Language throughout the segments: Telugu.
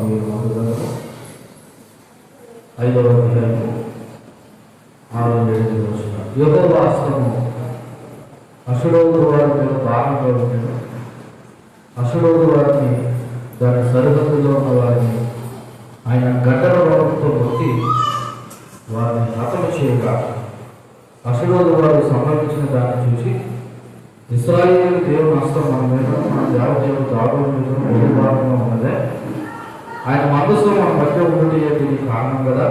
సమూయేలు మొదటి గ్రంథము 5వ అధ్యాయము 6-7 వచనాలు. యెహోవా హస్తము అషడోదు వారి మీద భారంగా ఉండెను. అషడోదు వారిని దాని సరిహద్దులో ఉన్న వారిని ఆయన గడ్డల రోగంతో మొత్తి వారిని హతము చేయగా, అషడోదు వారు సంభవించిన దాన్ని చూసి ఇశ్రాయేలు దేవుని హస్తం మన మీద, మన దేవదేవుడు దాగోను మీద బహుభారంగా ఉన్నదే, ఆయన మనసు మన మధ్య ఉండేది దీనికి కారణం కదా,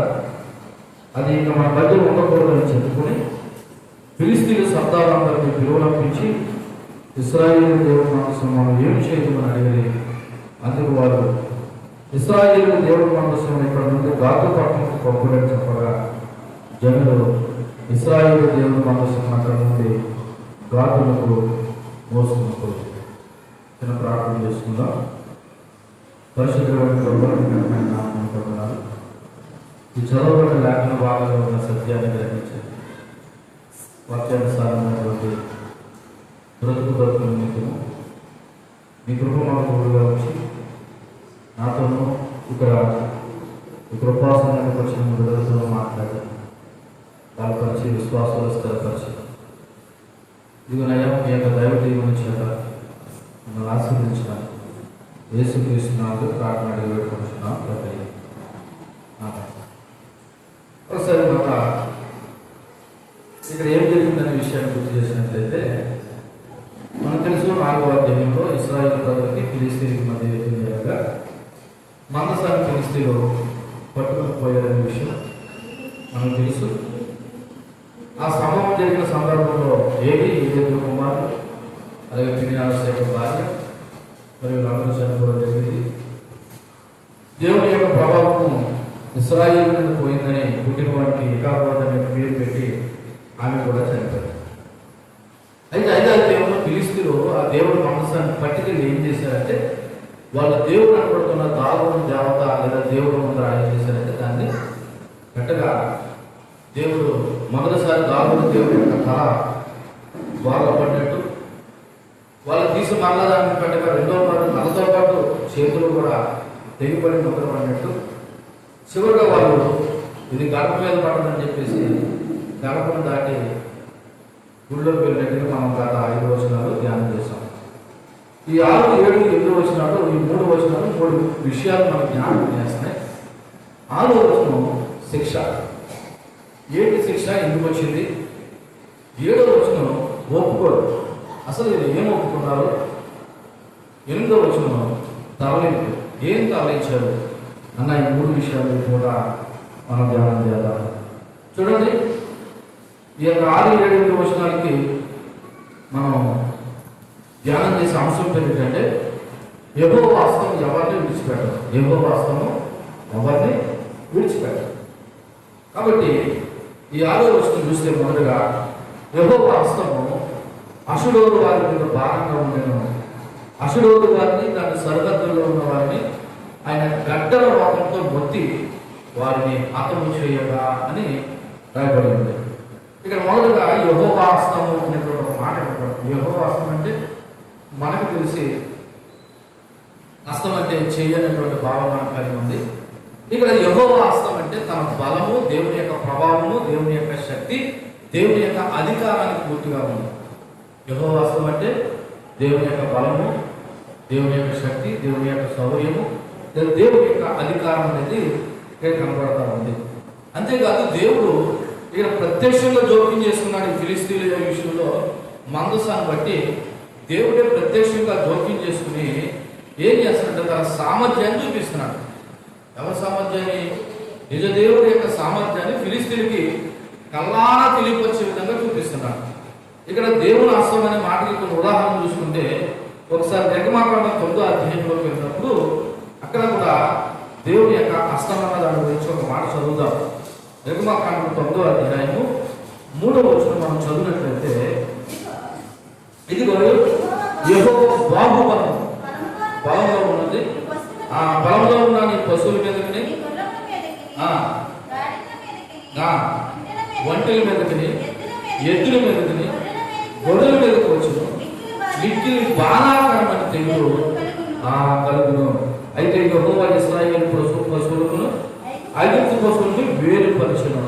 అది ఇంకా మన మధ్య ఉండకూడదని చెప్పుకుని ఫిలిష్తీయుల సర్దారులందరినీ పిలువనంపించి ఇశ్రాయేలు దేవుని మనసు మనం ఏమి చేయమని అడిగేది. అందుకు వారు ఇశ్రాయేలు దేవుని మనసు ఇక్కడ నుండి గాతు పట్టణంకు పంపుడని చెప్పగా, జనులు ఇశ్రాయేలు దేవుని మనసు అక్కడ నుండి గాతులకు మోసుకుంటూ చిన్న ప్రార్థన చేసుకుందాం. పరిశుద్ధమైన ఈ చదవబడిన లేఖన భాగంలో ఉన్న సత్యాన్ని గ్రహించండి. వాక్యానుసారమైనటువంటి బ్రతుకు నిమిత్తము మీ కృప మాకు తోడుగా వచ్చి నాతోనూ ఇక్కడ ఈ కృపాసనానికి వచ్చిన విడుదలతో మాట్లాడి బలపరిచి విశ్వాసాలు స్థిరపరిచి ఇదిగోనయ్యా మీ యొక్క దైవ దీవెన చేత మిమ్మల్ని ఆశీర్వదించిన యేసుక్రీస్తునామములో ప్రార్థన అడిగి వేడుకుంటున్నాం. ఒకసారి ఇక్కడ ఏం జరిగిందనే విషయాన్ని గుర్తు చేసినట్లయితే మనకు తెలుసు 4వ అధ్యాయంలో ఇశ్రాయేలు ప్రజలకి ఫిలిష్తీయులకి మధ్య యుద్ధం జరగగా మందసాన్ని ఫిలిష్తీయులు పట్టుకుని పోయారనే విషయం మనకు తెలుసు. ఆ సంభవం జరిగిన సందర్భంలో ఏబేలు కుమారుడు అలాగే ఫినెహాసు యొక్క భార్య మరియు వీళ్ళందరూ చనిపోవడం జరిగింది. దేవుని యొక్క ప్రభావం ఇశ్రాయేలు మీద పోయిందని పుట్టిన వాడికి ఇకాబోద్ అనే పేరు పెట్టి ఆమె కూడా చనిపోయింది. అయితే 5వ అధ్యాయంలో ఫిలిష్తీయులు ఆ దేవుడి మనసాన్ని పట్టుకెళ్ళి ఏం చేశారంటే, వాళ్ళ దేవుడు అనబడుతున్న దాగోను దేవత లేదా దేవుడు ముందర ఏం చేశారంటే దాన్ని గట్టగా దేవుడు మొదటిసారి దాగోను దేవుడి యొక్క తల బాగా పడినట్టు వాళ్ళు తీసి మళ్ళా దాన్ని పెట్టగా రెండవ పాటు తలతో పాటు చేతులు కూడా తెగిపడి ముద్ర పడినట్టు చివరిగా వాళ్ళు ఇది గడప మీద పడదని చెప్పేసి గడపను దాటి గుళ్ళోకి వెళ్ళినట్టుగా మనం గత 5 వచనాలు ధ్యానం చేస్తాం. ఈ 6, 7, 8 వచనాలు ఈ 3 వచనాలు 3 విషయాలు మనకు జ్ఞాపకం చేస్తున్నాయి. 6వ వచనం శిక్ష. ఏంటి శిక్ష, ఎందుకు వచ్చింది? 7వ వచనం ఒప్పుకోరు. అసలు ఇది ఏం ఒప్పుకున్నారు? 8వ వచనం తరలింపు. ఏం తరలించారు అన్న ఈ 3 విషయాలు కూడా మనం ధ్యానం చేద్దాం. చూడండి, ఈ యొక్క 6, 7, 8 వచనాలకి మనం ధ్యానం చేసే అంశం ఏంటంటే యెహోవా హస్తం ఎవరిని విడిచిపెట్టదు. యెహోవా హస్తము ఎవరిని విడిచిపెట్టదు. కాబట్టి ఈ 6వ వచనం చూస్తే మొదటగా యెహోవా హస్తము అషడోదు వారి మీద భారంగా ఉండేను. అషడోదు వారిని దాని సరిహద్దుల్లో ఉన్న వారిని ఆయన గడ్డల రోగంతో మొత్తి వారిని హతము చేయగా అని రాయబడి ఉంది. ఇక్కడ మొదలుగా యెహోవా హస్తము అనేటువంటి ఒక మాట కనపడుతుంది. యెహోవా హస్తం అంటే మనకు తెలిసి హస్తం అంటే చేయనటువంటి భావన కలిగి ఉంది. ఇక్కడ యెహోవా హస్తం అంటే తన బలము, దేవుని యొక్క ప్రభావము, దేవుని యొక్క శక్తి, దేవుని యొక్క అధికారానికి పూర్తిగా ఉంది. యెహోవా హస్తం అంటే దేవుని యొక్క బలము, దేవుని యొక్క శక్తి, దేవుని యొక్క శౌర్యము, దేవుని యొక్క అధికారం అనేది ఇక్కడ కనబడతా ఉంది. అంతేకాదు దేవుడు ఇక్కడ ప్రత్యక్షంగా జోక్యం చేసుకున్నాడు. ఈ ఫిలిష్తీయుల విషయంలో మందసాన్ని బట్టి దేవుడే ప్రత్యక్షంగా జోక్యం చేసుకుని ఏం చేస్తున్నాడంటే తన సామర్థ్యాన్ని చూపిస్తున్నాడు. ఎవరి సామర్థ్యాన్ని? నిజ దేవుడి యొక్క సామర్థ్యాన్ని ఫిలిష్తీయులకి కల్లారా తెలియపరిచే విధంగా చూపిస్తున్నాడు. ఇక్కడ దేవుని హస్తం అనే మాటకి కొన్ని ఉదాహరణ చూసుకుంటే, ఒకసారి నిర్గమాకాండం 9వ అధ్యాయంలోకి వెళ్ళినప్పుడు అక్కడ కూడా దేవుని యొక్క హస్తం అన్న దాని గురించి ఒక మాట చదువుదాం. నిర్గమాకాండం 9వ అధ్యాయము 3వ వచనం మనం చదివినట్లయితే, ఇదిగో యెహోవా బాహుబలం బలంలో ఉన్నది, ఆ బలంలో ఉన్న నీ పశువుల మీదకి, ఒంటెల మీదకి, ఎద్దుల మీదకి, గొర్రెల మీదకి వచ్చును, మిక్కిలి బాధాకరమైన తెగులు కలుగును. అయితే యెహోవా ఇశ్రాయేలు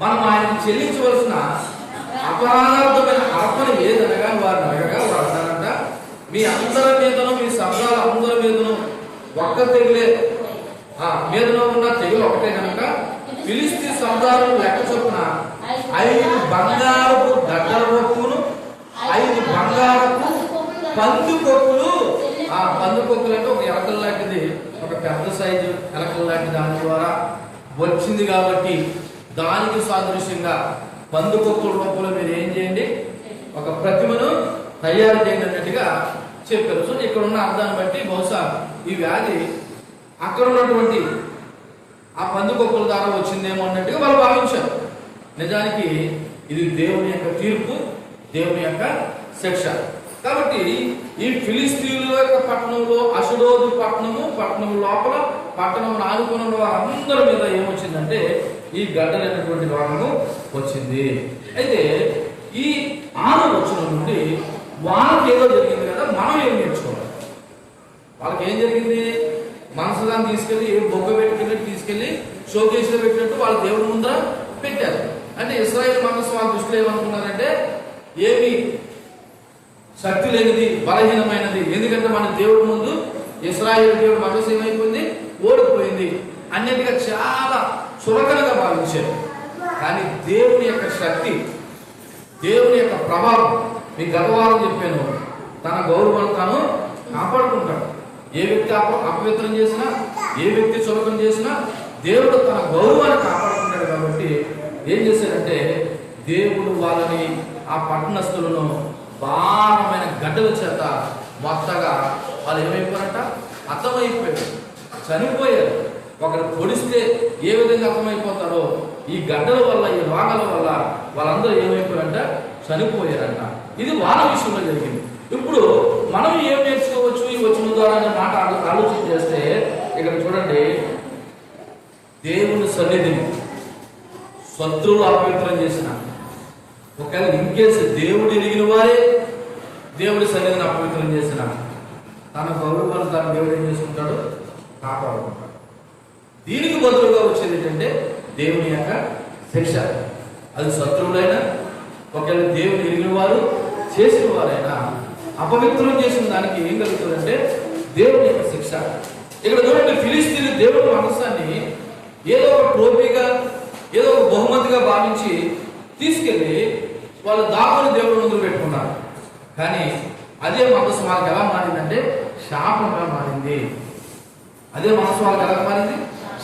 మనం ఆయనకు చెల్లించవలసిన అపరాధార్థమైన అర్పణ ఏదనగా వారిని అడగగా వారు అన్నారంట, మీ అందరి మీదను మీ శబ్దాల అందరి మీదను ఒక్క తెగులే మీదలో ఉన్న తెగులు ఒకటే కనుక ఫిలిష్తీ సర్దారు లెక్క చొప్పున 5 బంగారపు గడ్డల వస్తువును 5 బంగారపు పందుకొక్కులు. ఆ పందుకొక్కులు అంటే ఒక ఎలకల లాంటిది, ఒక పెద్ద సైజు ఎలకల లాంటి దాని ద్వారా వచ్చింది కాబట్టి దానికి సాదృశ్యంగా పందుకొక్కుల రూపంలో మీరు ఏం చేయండి, ఒక ప్రతిమను తయారు చేయండి అన్నట్టుగా చెప్పారు. సో ఇక్కడ ఉన్న అర్థాన్ని బట్టి బహుశా ఈ వ్యాధి అక్కడ ఉన్నటువంటి ఆ పందుకొక్కుల ద్వారా వచ్చిందేమో అన్నట్టుగా వాళ్ళు భావించారు. నిజానికి ఇది దేవుని యొక్క తీర్పు, దేవుని యొక్క శిక్ష. కాబట్టి ఈ ఫిలిస్తీయుల యొక్క పట్టణంలో అషడోదు పట్టణం లోపల పట్టణం ఆనుకున్న వారందరి మీద ఏమొచ్చిందంటే ఈ గడ్డలైనటువంటి రోగము వచ్చింది. అయితే ఈ 6వ వచనం నుండి వాళ్ళకి ఏదో జరిగింది కదా, మనం ఏం నేర్చుకోవాలి? వాళ్ళకి ఏం జరిగింది? మనసుదాన్ని తీసుకెళ్లి బొగ్గ పెట్టుకెళ్ళి తీసుకెళ్లి షోకేసులో పెట్టినట్టు వాళ్ళు దేవుడి ముందర పెట్టారు. అంటే ఇశ్రాయేలు మనసు వాళ్ళ దృష్టిలో ఏమనుకున్నారంటే ఏమి శక్తి లేనిది, బలహీనమైనది. ఎందుకంటే మన దేవుడి ముందు ఇశ్రాయేలు దేవుడు మనసు ఏమైపోయింది, ఓడిపోయింది అన్నిటిగా చాలా చులకనగా భావించారు. కానీ దేవుని యొక్క శక్తి, దేవుని యొక్క ప్రభావం, మీ గతవారం చెప్పాను, తన గౌరవాన్ని తాను కాపాడుకుంటాడు. ఏ వ్యక్తి అపవిత్రం చేసినా, ఏ వ్యక్తి చులకం చేసినా దేవుడు తన గౌరవాన్ని కాపాడుకుంటాడు. కాబట్టి ఏం చేశారంటే దేవుడు వాళ్ళని, ఆ పట్టణస్థులను భారమైన గడ్డల చేత మొత్తగా వాళ్ళు ఏమైపోయారంట, అర్థమైపోయారు, చనిపోయారు. ఒకరు పొడిస్తే ఏ విధంగా అర్థమైపోతారో ఈ గడ్డల వల్ల, ఈ రోగాల వల్ల వాళ్ళందరూ ఏమైపోయారంట, చనిపోయారంట. ఇది వాళ్ళ విషయంలో జరిగింది. ఇప్పుడు మనం ఏం నేర్చుకోవచ్చు ఈ వచనం ద్వారా అనే మాట ఆలోచన చేస్తే ఇక్కడ చూడండి, దేవుని సన్నిధిని శత్రువులు అపవిత్రం చేసిన, ఒకవేళ ఇంకేసి దేవుడు ఎరిగిన వారే దేవుడి సన్నిధిని అపవిత్రం చేసిన, తన గౌరవాన్ని తన దేవుడు ఏం చేసుకుంటాడు, కాపాడుకుంటాడు. దీనికి బదులుగా వచ్చేది ఏంటంటే దేవుని యొక్క శిక్ష. అది శత్రువులైనా, ఒకవేళ దేవుని ఎరిగిన వారు చేసిన వారైనా అపవిత్రం చేసిన దానికి ఏం కలుగుతుందంటే దేవుని యొక్క శిక్ష. ఇక్కడ చూడండి, ఫిలిస్తీన్లు దేవుడి మనసాన్ని ఏదో ఒక ట్రోఫీగా, ఏదో ఒక బహుమతిగా భావించి తీసుకెళ్ళి వాళ్ళు దాకుని దేవుడి ముందు పెట్టుకున్నారు. కానీ అదే మనసు వాళ్ళకి ఎలా మారిందంటే శాపంగా మారింది. అదే మనసు వాళ్ళకి ఎలా మారింది,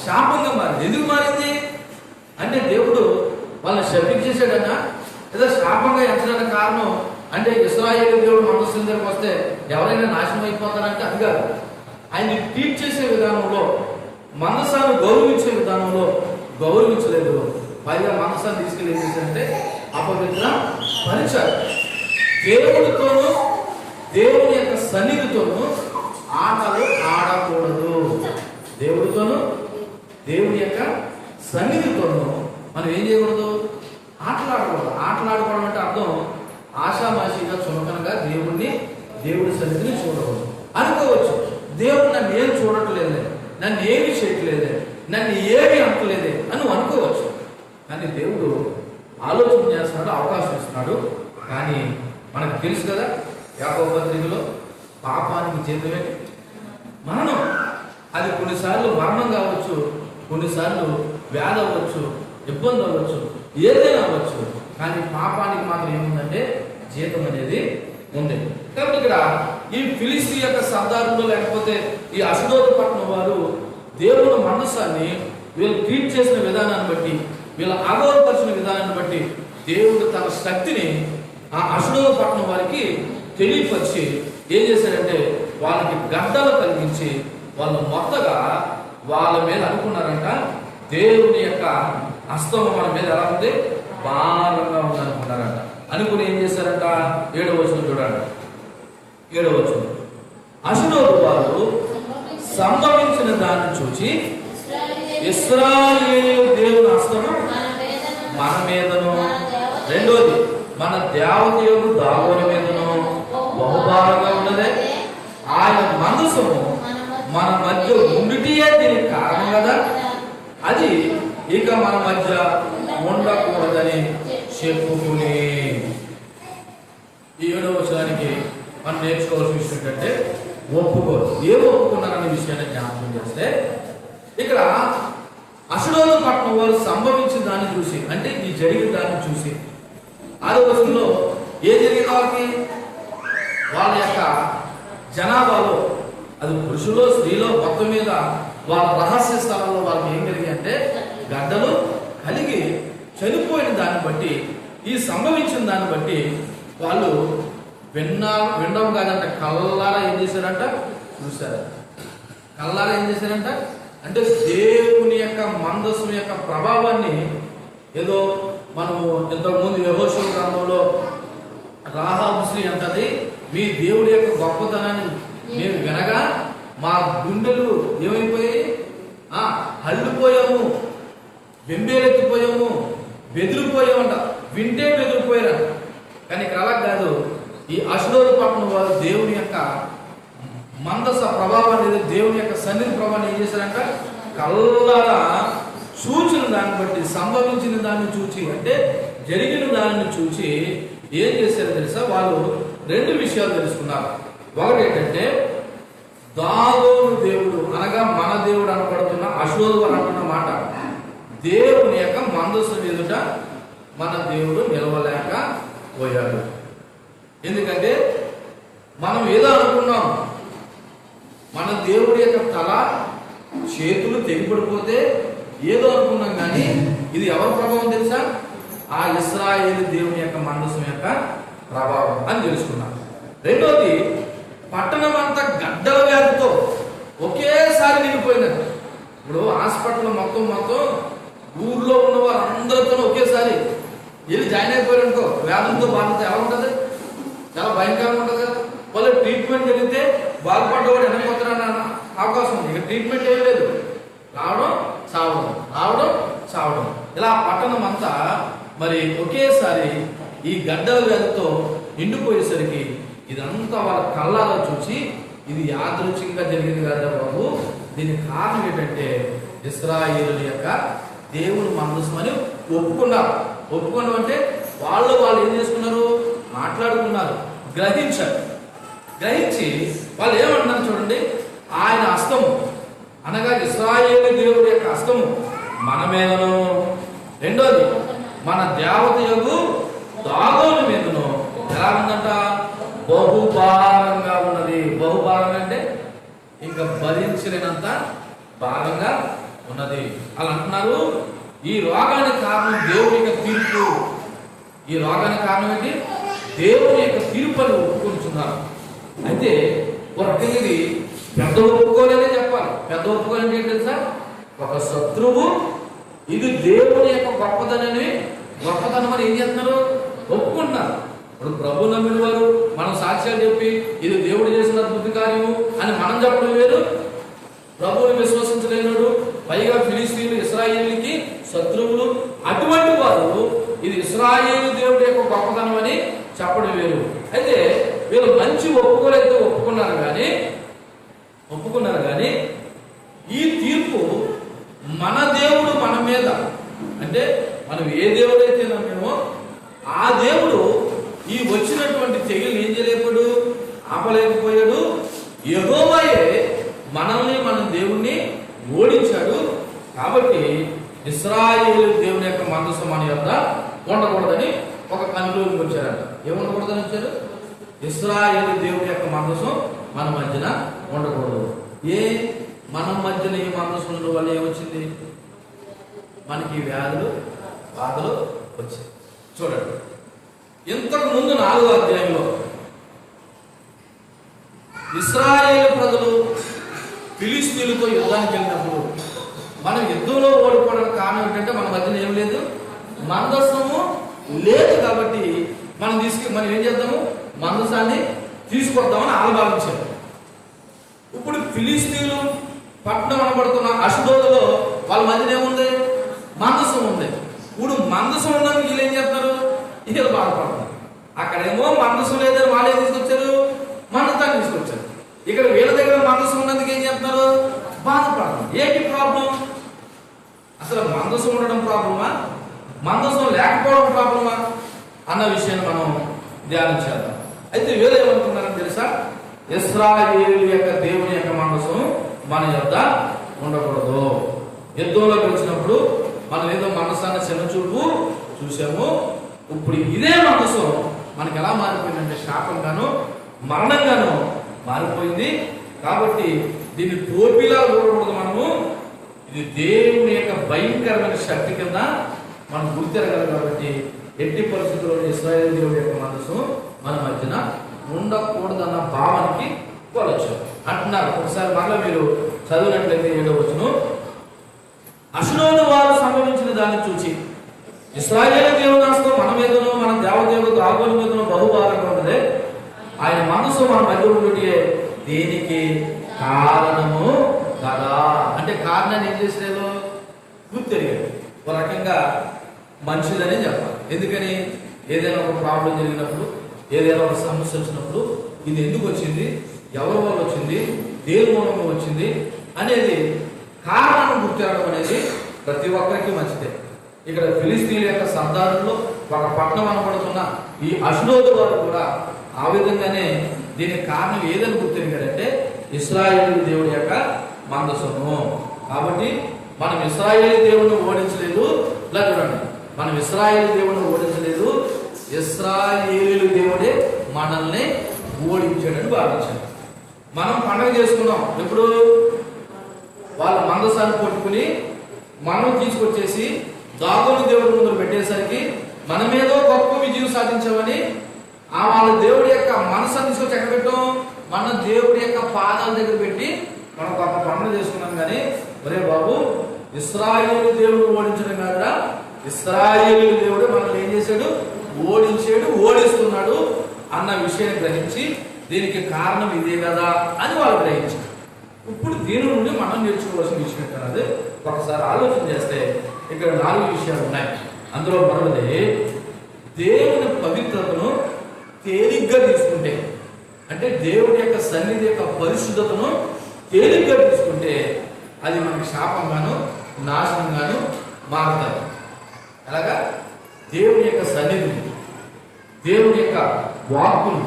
శాపంగా మారింది. ఎందుకు మారింది అంటే దేవుడు వాళ్ళని శపించేశాడన్నా, ఏదో శాపంగా ఎంచడానికి కారణం అంటే ఇశ్రాయేలు దేవుడు మనస్సు దగ్గరకు వస్తే ఎవరైనా నాశనం అయిపోతారంటే అది కాదు. ఆయన్ని ట్రీట్ చేసే విధానంలో, మనసాన్ని గౌరవించే విధానంలో గౌరవించలేదు. పైగా మనసాన్ని తీసుకెళ్ళి ఏం చేశారంటే అపవిత్ర పరిచారు. దేవుడితోనూ దేవుని యొక్క సన్నిధితోనూ ఆటలు ఆడకూడదు. దేవుడితోనూ దేవుని యొక్క సన్నిధితోనూ మనం ఏం చేయకూడదు, ఆటలాడకూడదు. ఆటలాడుకోవడం అంటే అర్థం ఆషామాషిగా చులకనగా దేవుడి సన్నిధిని చూడకూడదు. అనుకోవచ్చు, దేవుడు నన్ను ఏం చూడట్లేదే, నన్ను ఏమి చేయట్లేదే, నన్ను ఏమి అంటలేదే అని అనుకోవచ్చు. కానీ దేవుడు ఆలోచన చేస్తున్నాడు, అవకాశం ఇస్తున్నాడు. కానీ మనకు తెలుసు కదా, యాకోబు పత్రికలో పాపానికి జీతమే మరణం. అది కొన్నిసార్లు మరణం కావచ్చు, కొన్నిసార్లు వ్యాధి అవ్వచ్చు, ఇబ్బంది అవ్వచ్చు, ఏదైనా అవ్వచ్చు. కానీ పాపానికి మాత్రం ఏముందంటే జీతం అనేది ఉంది. కాబట్టి ఇక్కడ ఈ ఫిలిస్తీ యొక్క సర్దారులు లేకపోతే ఈ అషడోదు పట్టణం వారు దేవుని మనస్సాన్ని వీళ్ళు ట్రీట్ చేసిన విధానాన్ని బట్టి, వీళ్ళ అగౌరవపరిచిన విధానాన్ని బట్టి దేవుడు తన శక్తిని ఆ అషడోదు పట్టణం వారికి తెలియపరిచి ఏం చేశారంటే వాళ్ళకి గడ్డలు కలిగించి వాళ్ళు మొత్తగా వాళ్ళ మీద అనుకున్నారంట, దేవుని యొక్క హస్తం మన మీద ఎలా ఉంది, భారంగా ఉంది అనుకున్నారంట. అనుకుని ఏం చేశారంట, 7వ వచనం చూడండి. 7వ వచనం, అషడోదు వారు సంభవించిన దాన్ని చూచి ఇశ్రాయేలు దేవుని హస్తము మన మీదను, రెండోది మన దేవదేవుడు దాగోని మీదను బహుభారంగా ఉన్నదే, ఆయన మనసుము మన మధ్య ఉండిటియే దీనికి కారణం కదా, అది ఇక మన మధ్య ఉండకూడదని చెప్పుకుని. ఈ 7వ వచనానికి మనం నేర్చుకోవాల్సిన విషయం ఏంటంటే ఒప్పుకోరు. ఏం ఒప్పుకున్నారనే విషయాన్ని జ్ఞాపకం చేస్తే, ఇక్కడ అషడోదు పట్టణం వారు సంభవించిన దాన్ని చూసి, అంటే ఈ జరిగిన దాన్ని చూసి, 6వ వచనంలో ఏం జరిగింది వాళ్ళకి, వాళ్ళ యొక్క జనాభాలో, అది పురుషులో స్త్రీలో మొత్తం మీద వాళ్ళ రహస్య స్థలంలో వాళ్ళకి ఏం కలిగి అంటే గడ్డలు కలిగి చనిపోయిన దాన్ని బట్టి, ఈ సంభవించిన దాన్ని బట్టి వాళ్ళు వినడం కాదంట, కళ్ళారా ఏం చేశారంట, చూశారు. కళ్ళారా ఏం చేశారంట అంటే దేవుని యొక్క మందస్సు యొక్క ప్రభావాన్ని, ఏదో మనము ఇంతకుముందు యెహోషువ గ్రంథంలో రాహాబు స్త్రీ అంటది, మీ దేవుడి యొక్క గొప్పతనాన్ని మేము వినగా మా గుండెలు ఏమైపోయాయి, అల్లిపోయాము, బెంబేలెత్తిపోయాము, బెదిరిపోయామంట. వింటే బెదిరిపోయారంట. కానీ ఇక్కడ అలా కాదు. ఈ అషడోదు పట్టణం వారు దేవుని యొక్క మందస ప్రభావాన్ని, దేవుని యొక్క సన్నిధి ప్రభావాన్ని ఏం చేశారంట, కళ్ళారా చూచిన దాన్ని బట్టి, సంభవించిన దాన్ని చూచి, అంటే జరిగిన దానిని చూచి ఏం చేశారో తెలుసా, వాళ్ళు 2 విషయాలు తెలుసుకున్నారు. ఒకటి ఏంటంటే దాగోను దేవుడు అనగా మన దేవుడు అనబడుతున్న అషడోదు వారు అంటున్న మాట, దేవుని యొక్క మందస్సు ఎదుట మన దేవుడు నిలవలేక పోయాడు. ఎందుకంటే మనం ఏదో అనుకున్నాం, మన దేవుడి యొక్క తల చేతులు తెగిపడిపోతే ఏదో అనుకున్నాం, కానీ ఇది ఎవరి ప్రభావం తెలుసా, ఆ ఇశ్రాయేలు దేవుని యొక్క మందస్సు యొక్క ప్రభావం అని తెలుసుకున్నాం. రెండోది, పట్టణం అంతా గడ్డల వ్యాధితో ఒకేసారి నిండిపోయినట్టు. ఇప్పుడు హాస్పిటల్ మొత్తం ఊర్లో ఉన్న వారందరితో ఒకేసారి వెళ్ళి జాయిన్ అయిపోయారనుకో, వ్యాధులతో బాధతో ఎలా ఉంటుంది, చాలా భయంకరంగా ఉంటుంది కదా. వాళ్ళు ట్రీట్మెంట్ జరిగితే బాగుపడ్డవాడు వెనకపోతారన్న అవకాశం ఉంది. ఇక ట్రీట్మెంట్ ఏం లేదు, రావడం చావడం, ఇలా పట్టణం అంతా మరి ఒకేసారి ఈ గడ్డల వ్యాధితో నిండిపోయేసరికి ఇదంతా వాళ్ళ కళ్ళాలో చూసి, ఇది యాదృచ్ఛికంగా జరిగింది కదా బాబు, దీనికి కారణం ఏంటంటే ఇశ్రాయేలు యొక్క దేవుని మందస్సు అని ఒప్పుకున్నాం అంటే వాళ్ళు ఏం చేసుకున్నారు, మాట్లాడుకున్నారు, గ్రహించి వాళ్ళు ఏమంటున్నారు చూడండి, ఆయన హస్తము అనగా ఇశ్రాయేలు దేవుడి యొక్క హస్తము మన మీదను, రెండోది మన దేవత యొగు దాగోను మీదను ఎలా ఉందంట, బహుభారంగా ఉన్నది. బహుభారంగా అంటే ఇంకా భరించలేనంత భారంగా ఉన్నది అలా అంటున్నారు. ఈ రోగానికి కారణం దేవుని యొక్క తీర్పు. ఈ రోగానికి కారణం ఏంటి, దేవుని యొక్క తీర్పుని ఒప్పుకుంటున్నారు. అయితే ఒక రకంగా ఇది పెద్ద ఒప్పుకోలేనే చెప్పాలి. పెద్ద ఒప్పుకోలేంటి ఏంటి తెలుసా, ఒక శత్రువు ఇది దేవుని యొక్క గొప్పతనం అని ఏం చేస్తున్నారు, ఒప్పుకుంటున్నారు. ఇప్పుడు ప్రభు నమ్మిన వారు మనం సాక్ష్యాలు చెప్పి ఇది దేవుడు చేసిన అద్భుత కార్యము అని మనం చెప్పడం వేరు, ప్రభువుని విశ్వసించలేనుడు, పైగా ఫిలిస్తీన్లు ఇశ్రాయేలుకి శత్రువులు, అటువంటి వారు ఇది ఇశ్రాయేలు దేవుడి యొక్క గొప్పతనం అని చెప్పడం వేరు. అయితే వీళ్ళు మంచి ఒప్పుకోలైతే ఒప్పుకున్నారు కానీ ఈ తీర్పు మన దేవుడు మన మీద, అంటే మనం ఏ దేవుడైతే నమ్మేమో ఆ దేవుడు ఈ వచ్చినటువంటి తెగులు ఏం చేయలేకపోయాడు, ఆపలేకపోయాడు. యెహోవాయే మనల్ని మన దేవుణ్ణి ఓడించాడు. కాబట్టి ఇశ్రాయేలు దేవుని యొక్క మందస్సు మన యొద్ద ఉండకూడదని ఒక కన్క్లూజన్ వచ్చారంట. ఏముండకూడదని వచ్చారు, ఇశ్రాయేలు దేవుని యొక్క మందస్సు మన మధ్యన ఉండకూడదు. మన మధ్యన ఈ మందస్సు ఉండడం వల్ల ఏమొచ్చింది, మనకి వ్యాధులు బాధలు వచ్చాయి. చూడండి, ఇంతకు ముందు 4వ అధ్యాయంలో ఇశ్రాయేలు ప్రజలు ఫిలిస్తీన్లతో యుద్ధానికి వెళ్ళినప్పుడు మనం యుద్ధంలో ఓడిపోవడానికి కారణం ఏంటంటే మన మధ్యన ఏం లేదు, మందస్సము లేదు. కాబట్టి మనం ఏం చేద్దాము, మందసాన్ని తీసుకొద్దామని ఆలోచించారు. ఇప్పుడు ఫిలిస్తీన్లు పట్టణం అనబడుతున్న అషడోదులో వాళ్ళ మధ్యన ఏముంది, మందసం ఉంది. ఇప్పుడు మందసం ఉన్నందుకు వీళ్ళు ఏం చేస్తున్నారు, వీళ్ళు బాధపడుతున్నారు. అక్కడేమో మందసం లేదని వాళ్ళు ఏం తీసుకొచ్చారు, మందసాన్ని తీసుకొచ్చారు. ఇక్కడ వీళ్ళ దగ్గర మందసం ఉన్నందుకు ఏం చేస్తున్నారు, బాధపడుతున్నారు. ఏంటి ప్రాబ్లం, అసలు మందసం ఉండడం ప్రాబ్లమా, మందసం లేకపోవడం ప్రాబ్లమా అన్న విషయాన్ని మనం ధ్యానం చేద్దాం. అయితే వీళ్ళు ఏమనుకున్నారని తెలుసా? ఇశ్రాయేలు యొక్క దేవుని యొక్క మందసం మన యొద్ద ఉండకూడదు. యుద్ధంలోకి వచ్చినప్పుడు మనం ఏదో మనసాన్ని చిన్న చూపు చూసాము. ఇప్పుడు ఇదే మనసు మనకి ఎలా మారిపోయిందంటే శాపంగాను మరణంగాను మారిపోయింది. కాబట్టి దీన్ని టోపీలా చూడకూడదు. మనము ఇది దేవుని యొక్క భయంకరమైన శక్తి కింద మనం గుర్తిరగలం. కాబట్టి ఎట్టి పరిస్థితుల్లో ఇశ్రాయేలు దేవుడి యొక్క మనసు మన మధ్యన ఉండకూడదన్న భావానికి పోవచ్చు అంటున్నారు. ఒకసారి మరలా మీరు చదివినట్లయితే 7వ వచనం, అష్డోదు వారు సంభవించిన దాన్ని చూచి ఇశ్రాయేలు దేవుని హస్తం మన మీదను మన దేవదేవుడు దాగోని మీదను బహుభారంగా ఉన్నదే, ఆయన మనసు మన మధ్య ఉండే దేనికి కారణము కదా. అంటే కారణాన్ని ఏం చేసేదో గుర్తెరిగాడు. ఒక రకంగా మంచిదనే చెప్పాలి. ఎందుకని? ఏదైనా ఒక ప్రాబ్లం జరిగినప్పుడు, ఏదైనా ఒక సమస్య వచ్చినప్పుడు ఇది ఎందుకు వచ్చింది, ఎవరి వల్ల వచ్చింది, దేని మూలంగా వచ్చింది అనేది కారణాన్ని గుర్తిరగడం అనేది ప్రతి ఒక్కరికి మంచిదే. ఇక్కడ ఫిలిస్తీన్ల యొక్క సర్దారుల్లో ఒక పట్టణం అనబడుతున్న ఈ అష్డోదు వారు కూడా ఆ విధంగానే దీనికి కారణం ఏదని గుర్తిరిగాడంటే ఇశ్రాయేలు దేవుడి యొక్క మందసము. కాబట్టి మనం ఇశ్రాయేలు దేవుడిని ఓడించలేదు. ఇలా చూడండి, మనం ఇశ్రాయేలు దేవుడిని ఓడించలేదు, ఇశ్రాయేలు దేవుడే మనల్ని ఓడించాడని భావించాడు. మనం పండుగ చేసుకున్నాం. ఇప్పుడు వాళ్ళ మందసాన్ని పట్టుకుని మనం తీసుకొచ్చేసి దాగోను దేవుడి ముందు పెట్టేసరికి మనమేదో గొప్ప విజయం సాధించామని ఆ వాళ్ళ దేవుడి యొక్క మనసుని తీసుకొచ్చి ఎక్కడ పెట్టాం? మన దేవుడి యొక్క పాదాల దగ్గర పెట్టి మనం గొప్ప పండుగ చేసుకున్నాం. కానీ ఒరే బాబు, ఇశ్రాయేలు దేవుడు ఓడించడం కాదురా, ఇశ్రాయేలు దేవుడు మనల్ని ఏం చేశాడు? ఓడించాడు, ఓడిస్తున్నాడు అన్న విషయాన్ని గ్రహించి దీనికి కారణం ఇదే కదా అని వాళ్ళు గ్రహించారు. ఇప్పుడు దీని నుండి మనం నేర్చుకోవాల్సిన విషయం ఏంటన్నది ఒకసారి ఆలోచన చేస్తే ఇక్కడ 4 విషయాలు ఉన్నాయి. అందులో మొదటిది, దేవుని పవిత్రతను తేలిగ్గా తీసుకుంటే, అంటే దేవుడి యొక్క సన్నిధి యొక్క పరిశుద్ధతను తేలిగ్గా తీసుకుంటే అది మనకి శాపంగాను నాశనంగాను మారుతారు. అలాగా దేవుని యొక్క సన్నిధిని, దేవుని యొక్క వాక్కును,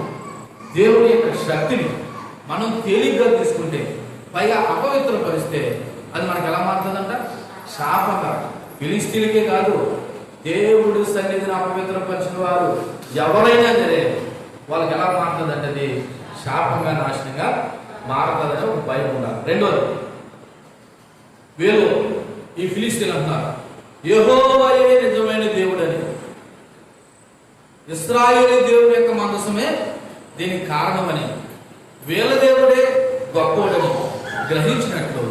దేవుని యొక్క శక్తిని మనం తేలిగ్గా తీసుకుంటే, పైగా అపవిత్రపరిస్తే అది మనకి ఎలా మారుతుందంట? శాపంగా. ఫిలిస్తీన్లకే కాదు, దేవుడి సన్నిధిని అపవిత్రపరిచిన వారు ఎవరైనా సరే వాళ్ళకి ఎలా మారుతుందంటే అది శాపంగా నాశనంగా మారుతుందని ఒక భయం ఉండాలి. రెండోది, వీళ్ళు ఈ ఫిలిస్తీన్లు అంటున్నారు యెహోవాయే నిజమైన దేవుడని, ఇశ్రాయేలు దేవుడి యొక్క మందసమే దీనికి కారణమని, వీళ్ళ దేవుడే గొప్పవాడని గ్రహించినట్లు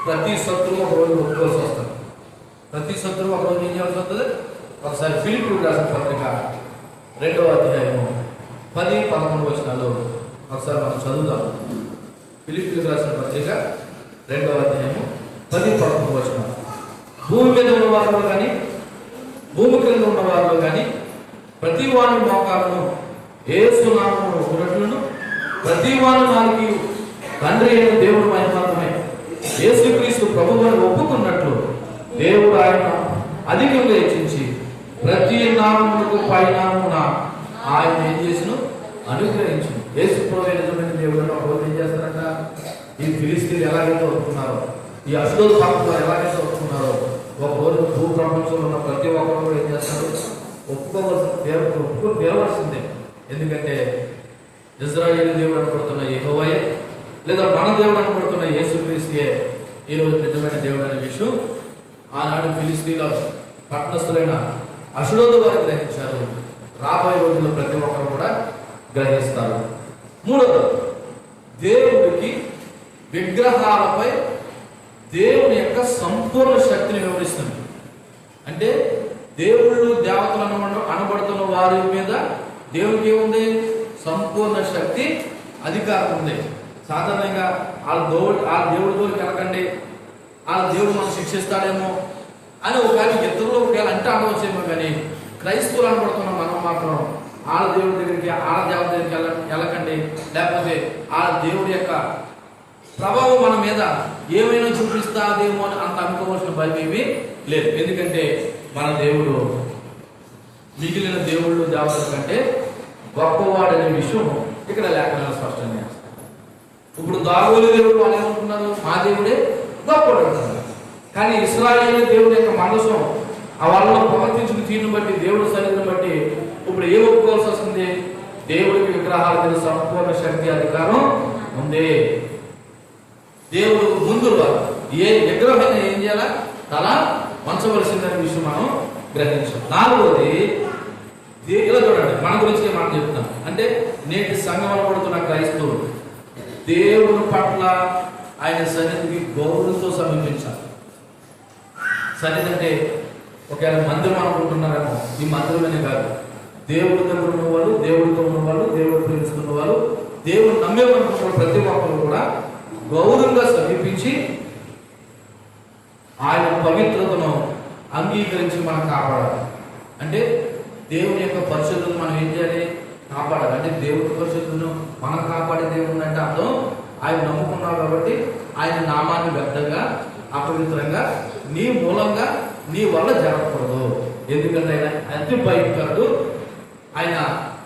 ప్రతి శత్రువు ఒక రోజు ఒప్పుకోవాల్సి వస్తుంది. ప్రతి శత్రువు ఒక రోజు ఏం చేయాల్సి వస్తుంది? ఒకసారి ఫిలిప్పీయులకు రాసిన పత్రిక 2వ అధ్యాయము 10-11 వచనాలు ఒకసారి మనం చదువుదాం. ఫిలిప్పీయులకు రాసిన పత్రిక 2వ అధ్యాయము 10-11 వచనాలు. భూమి మీద ఉన్న వారిలో కానీ భూమి క్రింద ఉన్న వారిలో కానీ ప్రతి వాని మోకాలను యేసు నామమున ఒప్పునట్లును ప్రతి వాని నాలుగు తండ్రి అయిన దేవుడు మహిమాత్మే యేసుక్రీస్తు ప్రభువుని ఒప్పుకున్నట్లు దేవుడు ఆయన అధికంగా హెచ్చించి ప్రతి నామమునకు పైనామమున ఆయన ఏం చేసిను? అనుగ్రహించు. యేసు ప్రభువే నిజమైన దేవుడు ఒకరోజు ఏం చేస్తారంట? ఈ ఫిలిస్తీన్లు ఎలాగైతే ఒప్పుకున్నారో, ఈ అష్డోదు పట్టణంలో ఎలాగైతే ఒప్పుకున్నారో, ఒకరోజు భూ ప్రపంచంలో ఉన్న ప్రతి ఒక్కరు ఏం చేస్తారు? ఒప్పుకొని తేవలసిందే. ఎందుకంటే ఇశ్రాయేలు దేవుడు అనబడుతున్న యెహోవాయే, లేదా మన దేవుడు అనబడుతున్న యేసుక్రీస్తుయే ఈరోజు నిజమైన దేవుడు అనే విషయం ఆనాడు ఫిలిస్తీన్ల పట్టణస్థులైన అష్డోదు వారు గ్రహించారు. రాబోయే రోజుల్లో ప్రతి ఒక్కరు కూడా గ్రహిస్తారు. మూడవది, దేవుడికి విగ్రహాలపై దేవుని యొక్క సంపూర్ణ శక్తిని వివరిస్తుంది. అంటే దేవుళ్ళు దేవతలు అనబడుతున్న వారి మీద దేవుడికి ఏముంది? సంపూర్ణ శక్తి, అధికారం ఉంది. సాధారణంగా ఆ దేవుడి జోలికి వెళ్ళకండి, ఆ దేవుడు మనం శిక్షిస్తాడేమో అని ఒకవేళ ఇతరులు ఒకవేళ అంటే అనవచ్చేమో, కానీ క్రైస్తవులు అనబడుతున్న మనం మాత్రం వాళ్ళ దేవుడి దగ్గరికి, వాళ్ళ దేవత దగ్గరికి వెళ్ళకండి, లేకపోతే ఆ దేవుడి యొక్క ప్రభావం మన మీద ఏమైనా చూపిస్తాదేమో అని అంత అనుకోవాల్సిన భయం ఏమీ లేదు. ఎందుకంటే మన దేవుడు మిగిలిన దేవుళ్ళు దేవతల కంటే గొప్పవాడనే విషయం ఇక్కడ లేఖనాలు స్పష్టంగా చేస్తారు. ఇప్పుడు దావీదు దేవుడు వాళ్ళు ఏమనుకున్నారు, మా దేవుడే గొప్పవాడు అంటున్నారు. కానీ ఇశ్రాయేలు దేవుడి యొక్క మనసం ఆ వాళ్ళలో ప్రవర్తించిన తీరును బట్టి, దేవుడి సన్నిధిని బట్టి ఇప్పుడు ఏ ఒప్పుకోవాల్సి వస్తుంది? దేవుడికి విగ్రహాల మీద సంపూర్ణ శక్తి అధికారం ఉంది. దేవుడు ముందు ఏ విగ్రహం ఏం చేయాలా, తల వంచవలసిందనే విషయం మనం గ్రహించాం. నాలుగోది, ఇలా చూడండి, మన గురించి మనం చెప్తున్నాం అంటే నేటి సంఘంలో పడుతున్న క్రైస్తవులు దేవుని పట్ల ఆయన సన్నిధికి గౌరవంతో సమీపించాలి. సన్నిధి అంటే ఒకవేళ మందిరం అనుకుంటున్నారేమో, ఈ మందిరమనే కాదు, దేవుడి దగ్గర ఉన్నవాళ్ళు, దేవుడితో ఉన్నవాళ్ళు, దేవుడు ప్రేమిస్తున్న వాళ్ళు, దేవుడు నమ్మేమనుకుంటున్న ప్రతి ఒక్కరు కూడా గౌరవంగా సమీపించి ఆయన పవిత్రతను అంగీకరించి మనం కాపాడాలి. అంటే దేవుని యొక్క పరిశుద్ధతను మనం ఏం చేయాలి? కాపాడాలి. అంటే దేవుడి పరిశుద్ధతను మనం కాపాడే దేవుడు అంటే అర్థం ఆయన నమ్ముకున్నావు కాబట్టి ఆయన నామాన్ని వ్యర్థంగా అపవిత్రంగా నీ మూలంగా నీ వల్ల జరగకూడదు. ఎందుకంటే ఆయన అతి భయంకరుడు. ఆయన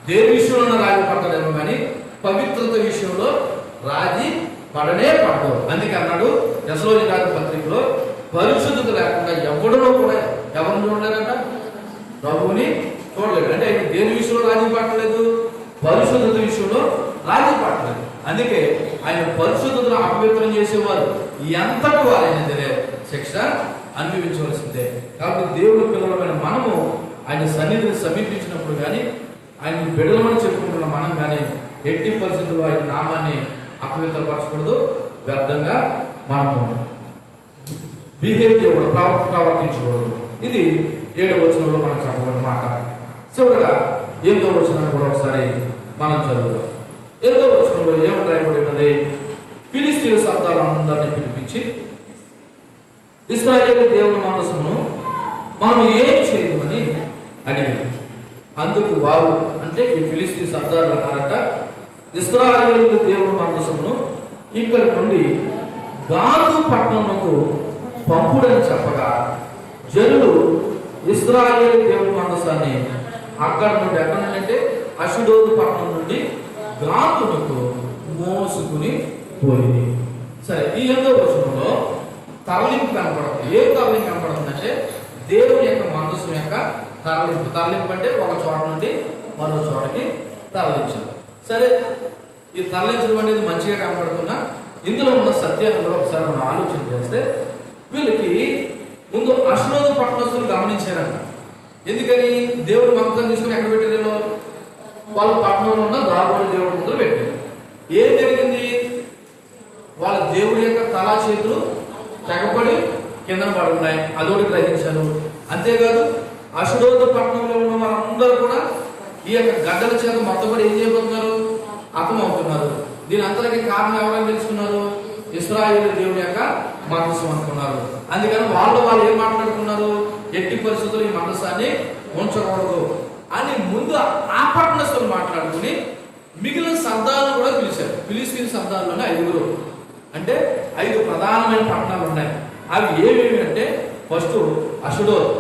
దేని విషయంలో రాజీ పడతాడేమో కానీ పవిత్రత విషయంలో రాజీ పడనే పడదు. అందుకే అన్నాడు తెస్సలోనికైయుల పత్రికలో, పరిశుద్ధత లేకుండా ఎవడనో కూడా ఎవరిని చూడలేదంట, ప్రభువుని చూడలేదు. అంటే ఆయన దేని విషయంలో రాజీ పడలేదు, పరిశుద్ధత విషయంలో రాజీ పడలేదు. అందుకే ఆయన పరిశుద్ధతను అపవిత్రం చేసేవారు ఎంతటి వారైనా శిక్ష అనుభవించవలసిందే. కాబట్టి దేవుడి పిల్లలమైన మనము ఆయన సన్నిధిని సమీపించినప్పుడు కానీ, ఆయన బిడ్డలమని చెప్పుకుంటున్న మనం కానీ ఎట్టి పరిస్థితుల్లో ఆయన నామాన్ని అపవిత్రపరచకూడదు, వ్యర్థంగా మనము బిహేవ్ చేయకూడదు, ప్రవర్తించకూడదు. ఇది 7వ వచనంలో మనం చెప్పబడిన మాట. చివరగా 8వ వచనం కూడా ఒకసారి మనం చదువుదాం. 8వ వచనంలో ఏమని రాయబడినది? ఫిలిష్తీయుల సర్దారులందరినీ పిలిపించి ఇశ్రాయేలు దేవుని మనసును మనం ఏం చేయమని అడిగారు. అందుకు వారు, అంటే ఈ ఫిలిష్తీయ సర్దారులు అన్నారట, ఇశ్రాయేలు దేవుని మనసును ఇక్కడి నుండి గాదు పట్టణమునకు పంపుడని చెప్పగా జనులు ఇశ్రాయేలు దేవుని మందసాన్ని అక్కడ నుండి, ఎక్కడ నుండి అంటే అషుడోదు పట్టణం నుండి గాతునకు మోసుకుని పోయింది. సరే, ఈ 8వ వచనంలో తరలింపు కనపడుతుంది. ఏ తరలింపు కనపడుతుందంటే దేవుని యొక్క మందసం యొక్క తరలింపు. తరలింపు అంటే ఒక చోట నుండి మరో చోటకి తరలించారు. సరే, ఈ తరలించడం అనేది మంచిగా కనపడుతున్నా ఇందులో ఉన్న సత్యాన్ని ఒకసారి మనం ఆలోచన చేస్తే, వీళ్ళకి ముందు అషుడోదు పట్టణస్తులు గమనించారంట. ఎందుకని? దేవుడు మందసం తీసుకుని ఎక్కడ పెట్టారు? వాళ్ళ పట్టణంలో ఉన్న దాగోని దేవుడి ముందు పెట్టారు. ఏం జరిగింది? వాళ్ళ దేవుడి యొక్క తలా చేతులు తెగపడి కింద పడి ఉన్నాయి. అదోటి గ్రహించారు. అంతేకాదు అషుడోదు పట్టణంలో ఉన్న వారందరూ కూడా ఈ యొక్క గడ్డల చేత మొత్తం కూడా ఏం చేయబోతున్నారు? అర్థమవుతున్నారు. దీని అంతటికి కారణం ఎవరైనా తెలుసుకున్నారు? ఇశ్రాయేలు దేవుని యొక్క మందసం అనుకున్నారు. అందుకని వాళ్ళు ఏం మాట్లాడుకున్నారు? ఎట్టి పరిస్థితుల్లో ఈ మందసాన్ని ఉంచకూడదు అని ముందు ఆ పట్టణస్తులు మాట్లాడుకుని మిగిలిన సర్దాలను కూడా పిలిచారు. ఫిలిష్తీయుల సర్దారులోనే 5 అంటే 5 ప్రధానమైన పట్టణాలు ఉన్నాయి. అవి ఏమేమి అంటే, ఫస్ట్ అషుడోద్,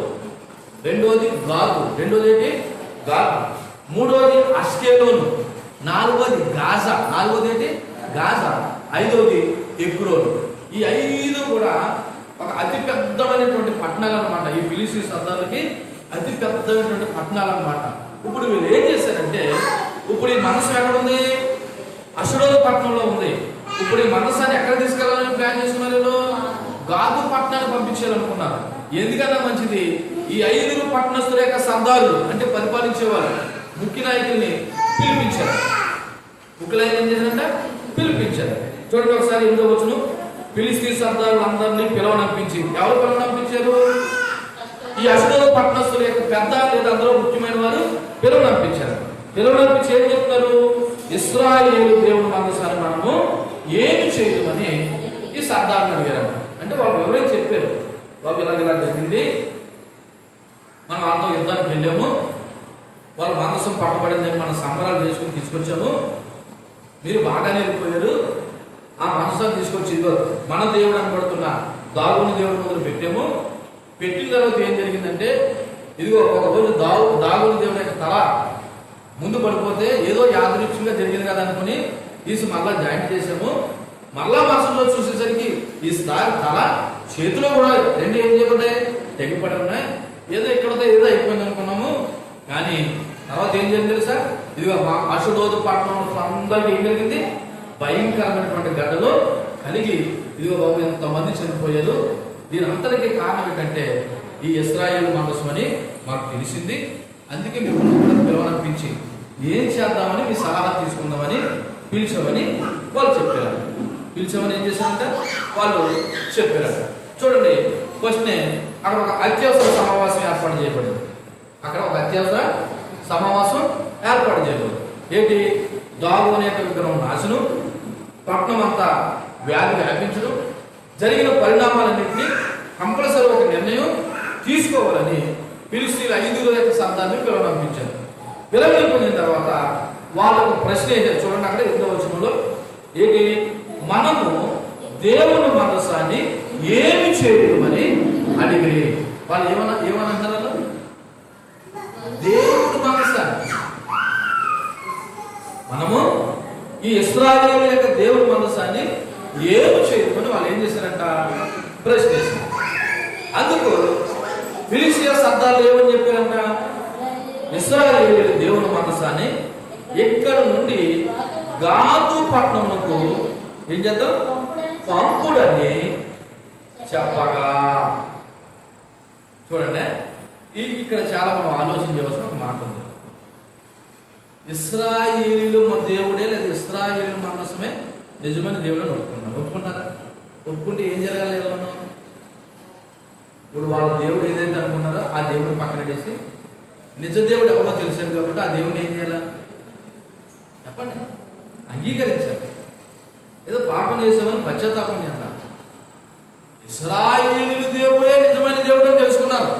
రెండోది గాదు, రెండోది ఏంటి? గాదు, మూడోది అష్కెలోను, నాలుగోది గాజా, నాలుగోది ఏంటి? గాజా, ఐదోది ఎగ్రోను. ఈ 5 కూడా ఒక అతి పెద్దమైనటువంటి పట్టణాలు అనమాట. ఈ ఫిలిష్తీయ సర్దారులకి అతి పెద్దమైనటువంటి పట్టణాలు అనమాట. ఇప్పుడు వీళ్ళు ఏం చేశారంటే, ఇప్పుడు ఈ మనసు ఎక్కడ ఉంది? అషుడోదు పట్టణంలో ఉంది. ఇప్పుడు ఈ మనసాన్ని ఎక్కడ తీసుకెళ్లాలని ప్లాన్ చేసుకున్నారు? గాదు పట్టణాన్ని పంపించాలనుకున్నారు. ఎందుకన్నా మంచిది, ఈ 5 పట్టణస్తుల యొక్క సర్దారులు అంటే పరిపాలించేవారు ముఖ్య నాయకుల్ని పిలిపించారు. ముఖ్య నాయకులు ఏం చేశారంటే పిలిపించారు. చూడండి ఒకసారి 8వ వచనం, ఫిలిష్తీయ సర్దారులు అందరినీ పిలవనంపించి. ఎవరు పిలవనంపించారు? ఈ అషుడోదు పట్టణస్తుల యొక్క పెద్ద లేదా అందరూ ముఖ్యమైన వారు పిలవనంపించారు. పిలవనంపించి ఏం చెప్తారు? ఇశ్రాయేలు దేవుని మందసాన్ని మనము ఏమి చేయమని ఈ సర్దారుని అడిగారు. అంటే వాళ్ళు ఎవరైనా చెప్పారు, బాబు ఇలా జరిగింది, మనం వాళ్ళతో యుద్ధానికి వెళ్ళాము, వాళ్ళ మందసం పట్టబడిందని మనం సంబరాలు చేసుకుని తీసుకొచ్చాము, మీరు బాగానే వెళ్ళిపోయారు, ఆ మందసాన్ని తీసుకొచ్చి మన దేవుడు అనబడుతున్న దాగోని దేవుడి ముందు పెట్టాము, పెట్టిన తర్వాత ఏం జరిగిందంటే, ఇదిగో ఒక రోజు దాగుని దేవుని యొక్క తల ముందు పడిపోతే ఏదో యాదృచ్ఛికంగా జరిగింది కదా అనుకుని తీసి మళ్ళా జాయింట్ చేసాము. మళ్ళా మరుసలో చూసేసరికి ఈ తల చేతిలో కూడా రెండు ఏం చేయబడ్డాయి, తెగిపడి ఉన్నాయి. ఏదో ఇక్కడతో ఏదో అయిపోయింది అనుకున్నాము. కానీ తర్వాత ఏం జరిగింది తెలుసా, ఇదిగో మా అశుడోదు పట్టణంలో అందరికీ ఏం జరిగింది, భయంకరమైనటువంటి గడ్డలు కలిగి ఇదిగో బాబు ఎంతమంది చనిపోయారు. దీని అంతటికీ కారణం ఏంటంటే ఈ ఇశ్రాయేలు మందసం అని మాకు తెలిసింది. అందుకే మిమ్మల్ని కూడా పిలవనిపించి ఏం చేద్దామని మీ సలహా తీసుకుందామని పిలిచామని వాళ్ళు చెప్పారు. పిలిచామని ఏం చేశారంటే వాళ్ళు చెప్పారు. చూడండి, ఫస్ట్ అక్కడ ఒక అత్యవసర సమావేశం ఏర్పాటు చేయబడింది. అక్కడ ఒక అత్యవసర సమావేశం ఏర్పాటు చేయబడింది. ఏంటి, దాగోను యొక్క విగ్రహం నాశనం, పట్టణం అంతా వ్యాధి వ్యాపించడం, జరిగిన పరిణామాలన్నింటినీ కంపల్సరీ ఒక నిర్ణయం తీసుకోవాలని ఫిలిష్తీయుల 5 యొక్క సంతాన్ని పిలవనంపించారు. పిలవనిపోయిన తర్వాత వాళ్ళకు ప్రశ్న వేశారు. చూడండి, అక్కడ 8వ వచనంలో ఏంటి, మనము దేవుని మందసాన్ని ఏమి చేయమని అడిగి వాళ్ళు ఏమనంటారు, దేవుని మందసాన్ని మనము ఈ ఇశ్రాయేలు యొక్క దేవుని మందసాన్ని ఏమి చేయమని వాళ్ళు ఏం చేశారంట, ప్రశ్న వేశారు. అందుకు ఫిలిష్తీయ సర్దార్లు ఏమని చెప్పారంట, ఇశ్రాయేలు దేవుని మందసాన్ని ఇక్కడ నుండి గాదు పట్టణమునకు ఏం చేద్దాం, పంపుడని చెప్పగా. చూడండి, ఇక్కడ చాలా మనం ఆలోచన చేయవలసిన ఒక మాట ఉంది. ఇశ్రాయేలు దేవుడే లేదా ఇశ్రాయేలు మందసమే నిజమైన దేవుడని ఒప్పుకుంటారా? ఒప్పుకుంటే ఏం జరగాలి? ఇప్పుడు వాళ్ళ దేవుడు ఏదైతే అనుకున్నారో ఆ దేవుడిని పక్కన పెట్టేసి నిజ దేవుడు ఎవరో తెలిసాడు కాబట్టి ఆ దేవుడిని ఏం చేయాలి చెప్పండి, అంగీకరించాలి. ఏదో పాపం చేసామని పశ్చాత్తాపం చేయాలి. ఇశ్రాయేలు దేవుడే నిజమైన దేవుడు అని తెలుసుకున్నారు.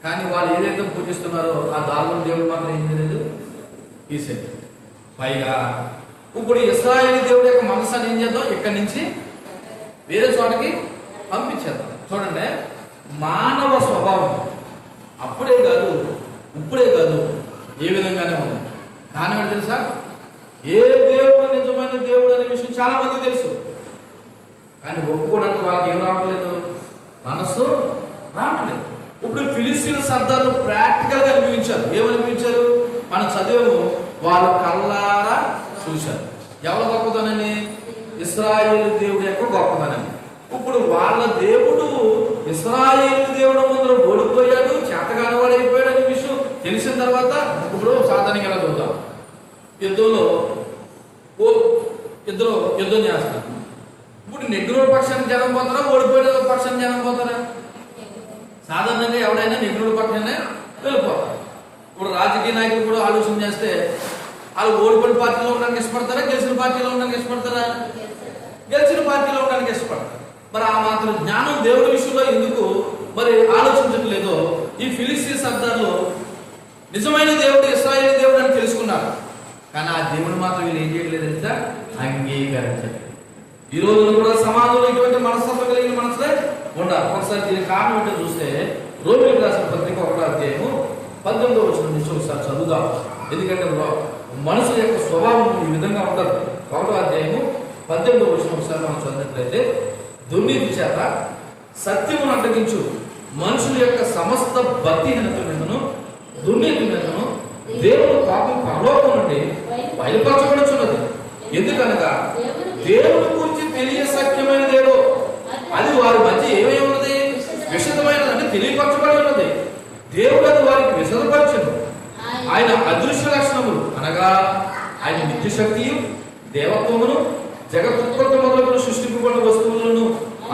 కానీ వాళ్ళు ఏదైతే పూజిస్తున్నారో ఆ దాగుని దేవుడు మాత్రం ఏం చేయలేదు, తీసేది. పైగా ఇప్పుడు ఇశ్రాయేలు దేవుడి యొక్క మనసాన్ని ఏం చేద్దాం, ఇక్కడి నుంచి వేరే చోటకి పంపించేద్దాం. చూడండి, మానవ స్వభావం అప్పుడే కాదు ఇప్పుడే కాదు ఏ విధంగానే ఉంది. కారణం ఏంటి తెలుసా, ఏ దేవుడు నిజమైన దేవుడు అనే విషయం చాలా మంది తెలుసు. కానీ ఒప్పుకోవడానికి వాళ్ళకి ఏం రావట్లేదు, మనస్సు రావట్లేదు. ఇప్పుడు ఫిలిష్తీయుల సర్దార్లు ప్రాక్టికల్ గా అనిపించారు. ఏమనిపించారు, మనం చదివాము, వాళ్ళు కళ్ళారా చూశారు. ఎవరు గొప్పతనని, ఇశ్రాయేలు దేవుడు యొక్క గొప్పతనని. ఇప్పుడు వాళ్ళ దేవుడు ఇశ్రాయేలు దేవుడు ముందు ఓడిపోయాడు, చేతగాని వాడు అయిపోయాడు అనే విషయం తెలిసిన తర్వాత ఇప్పుడు సాధారణంగా ఎలా చూద్దాం, యుద్ధంలో ఇద్దరు యుద్ధం చేస్తారు. ఇప్పుడు నెగ్గురోడు పక్షానికి జనం పోతారా, ఓడిపోయే పక్షానికి జనం పోతారా? సాధారణంగా ఎవడైనా నెగ్గురోడు పక్షానే వెళ్ళిపోతారు. ఇప్పుడు రాజకీయ నాయకులు కూడా ఆలోచన చేస్తే వాళ్ళు ఓడిపోయిన పార్టీలో ఉండడానికి ఇష్టపడతారా, గెలిచిన పార్టీలో ఉండడానికి ఇష్టపడతారా? గెలిచిన పార్టీలో ఉండడానికి ఇష్టపడతారు. మరి ఆ మాత్రం జ్ఞానం దేవుడి విషయంలో ఎందుకు మరి ఆలోచించట్లేదో ఈ ఫిలిష్తీయ సర్దార్లు నిజమైన దేవుడు ఇశ్రాయేలు దేవుడు అని తెలుసుకున్నారు. కానీ ఆ దేవుడు మాత్రం వీళ్ళు ఏం చేయట్లేదు తెలుసా, అంగీకరించలేదు. ఈ రోజుల్లో కూడా సమాజంలో ఇటువంటి మనస్తత్వం కలిగిన మనసులే ఉండాలి. ఒకసారి దీని కారణం ఏంటో చూస్తే రోమిలకు రాసిన పత్రిక 1వ అధ్యాయము 18వ వచనం నుంచి ఒకసారి చదువుదాం. ఎందుకంటే మనుషుల యొక్క స్వభావం ఈ విధంగా ఉంటుంది. 1వ అధ్యాయము 18వ వచనం ఒకసారి మనం చదివినట్లయితే, దుర్నీతి చేత సత్యమును అడ్డగించు మనుషుల యొక్క సమస్త భక్తిహీనత మీదను దుర్నీతి మీదను దేవుడు పాపం పరలోకం నుండి బయలుపరచబడుచున్నది. ఎందుకనగా దేవుని గురించి తెలియసఖ్యమైనదేదో అది వారి మధ్య ఏమై ఉన్నది, విషదమైనదని తెలియపరచబడి ఉన్నది. దేవుడు అది వారికి విషదపరచను. ఆయన అదృశ్య లక్షణములు అనగా ఆయన నిత్యశక్తియు దేవత్వమును జగత్తుత్పత్తి మొదలుకు సృష్టింపబడిన వస్తువులను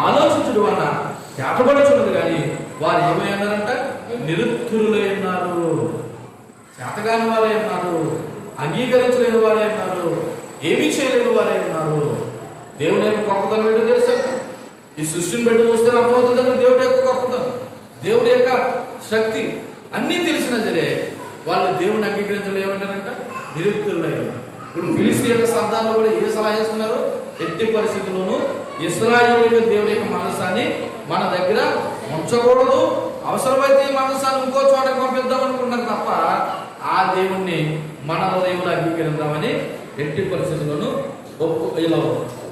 ఆలోచించడం వలన చేతబడుచున్నది. కానీ వారు ఏమై ఉన్నారంట, నిరుత్తురులై ఉన్నారు, చేతగాని వారై ఉన్నారు, అంగీకరించలేని వారై ఉన్నారు, ఏమీ చేయలేని వారై ఉన్నారు. దేవుని యొక్క గొప్పతనం ఏంటో తెలుసా, ఈ సృష్టిని పెట్టి చూస్తే అర్థమవుతుందని దేవుడి యొక్క గొప్పతనం, దేవుడి యొక్క శక్తి అన్నీ తెలిసినా సరే వాళ్ళు దేవుని అంగీకరించడం ఏమంటారంట, నిరుత్తురులై ఉన్నారు. ఇప్పుడు ఫిలిష్తీయుల యొక్క సర్దార్లు కూడా ఏ సలహా చేస్తున్నారు, ఎట్టి పరిస్థితుల్లోనూ ఇశ్రాయేలు దేవుడి యొక్క మనసాన్ని మన దగ్గర ఉంచకూడదు. అవసరమైతే ఈ మందసాన్ని ఇంకో చోటకి పంపిద్దాం అనుకున్నారు తప్ప ఆ దేవుణ్ణి మన హృదయంలో అంగీకరిద్దామని ఎట్టి పరిస్థితుల్లోనూ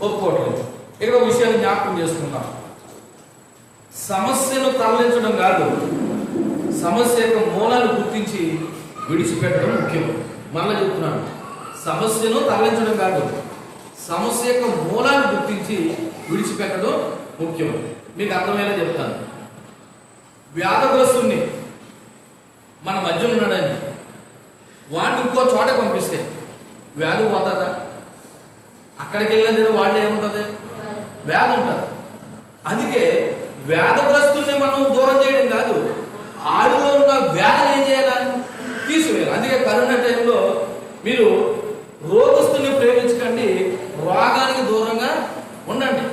ఒప్పుకోవట్లేదు. ఇక్కడ విషయాన్ని జ్ఞాపకం చేసుకున్నాం. సమస్యను తరలించడం కాదు, సమస్య యొక్క మూలాన్ని గుర్తించి విడిచిపెట్టడం ముఖ్యం. మళ్ళీ చెప్తున్నాను, సమస్యను తరలించడం కాదు, సమస్య యొక్క మూలాన్ని గుర్తించి విడిచిపెట్టడం ముఖ్యం. మీకు అర్థమయ్యేలా చెప్తాను. వ్యాధగ్రస్తుని మన మధ్య ఉన్నాడని వాడిని ఇంకో చోట పంపిస్తే వ్యాధి పోతుందా? అక్కడికి వెళ్ళిన వాళ్ళు ఏముంటుంది? వ్యాధి ఉంటుంది. అందుకే వ్యాధగ్రస్తుల్ని మనం దూరం చేయడం కాదు, ఆడిలో ఉన్న వ్యాధిని ఏం చేయాలని తీసివేయాలి. అందుకే కరోనా టైంలో మీరు రోగస్తుల్ని ప్రేమించకండి, రోగానికి దూరంగా ఉండండి.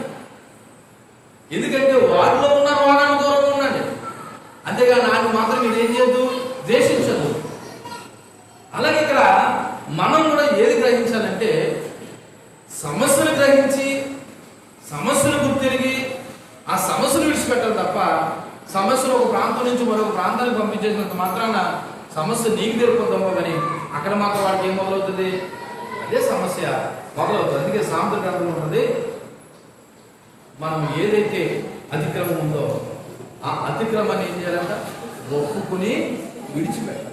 ఎందుకంటే వాడిలో ఉన్న రోగానికి దూరంగా ఉండండి. అంతేగాని నాటి మాత్రం మీరు ఏం చేయొద్దు, ద్వేషించదు. అలాగే ఇక్కడ మనం కూడా ఏది గ్రహించాలంటే సమస్యలు గ్రహించి సమస్యలు గుర్తిరిగి ఆ సమస్యను విడిచిపెట్టాలి తప్ప సమస్యలు ఒక ప్రాంతం నుంచి మరొక ప్రాంతానికి పంపించేసినంత మాత్రాన సమస్య నీకు తీరిపోతామో కానీ అక్కడ మాత్రం వాడికి ఏం మొదలవుతుంది? అదే సమస్య మొదలవుతుంది. అందుకే సామెతల గ్రంథంలో ఉన్నది, మనం ఏదైతే అతిక్రమం ఉందో ఆ అతిక్రమాన్ని ఏం చేయాలంట? ఒప్పుకుని విడిచిపెట్టాలి.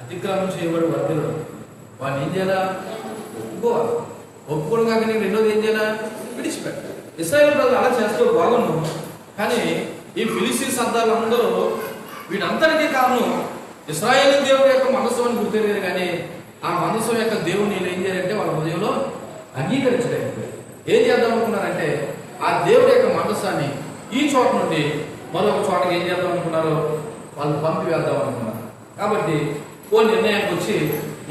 అతిక్రమం చేయబడి వర్తిల్లడు, వాడిని ఏం చేయాలా? ఒప్పుకోవాలి. ఒప్పుకోవడం కాక నేను రెండోది ఏం చేయాలా? విడిచిపెట్టాలి. ఇశ్రాయేలు ప్రజలు అలా చేస్తూ బాగున్నాం. కానీ ఈ ఫిలిస్తీన్ సర్దార్లు అందరూ వీటంతటికీ కారణం ఇశ్రాయేలు దేవుడి యొక్క మనస్సు అని గుర్తెరిగారు. కానీ ఆ మనస్సు యొక్క దేవుని ఏం చేయాలంటే వాళ్ళ హృదయంలో అంగీకరించలేకపోయారు. ఏం చేద్దాం అనుకున్నారంటే ఆ దేవుడి యొక్క మనస్సాన్ని ఈ చోట నుండి మరొక చోటకి ఏం చేద్దాం అనుకున్నారో వాళ్ళు పంపి వేద్దాం అనుకున్నారు. కాబట్టి ఓ నిర్ణయానికి వచ్చి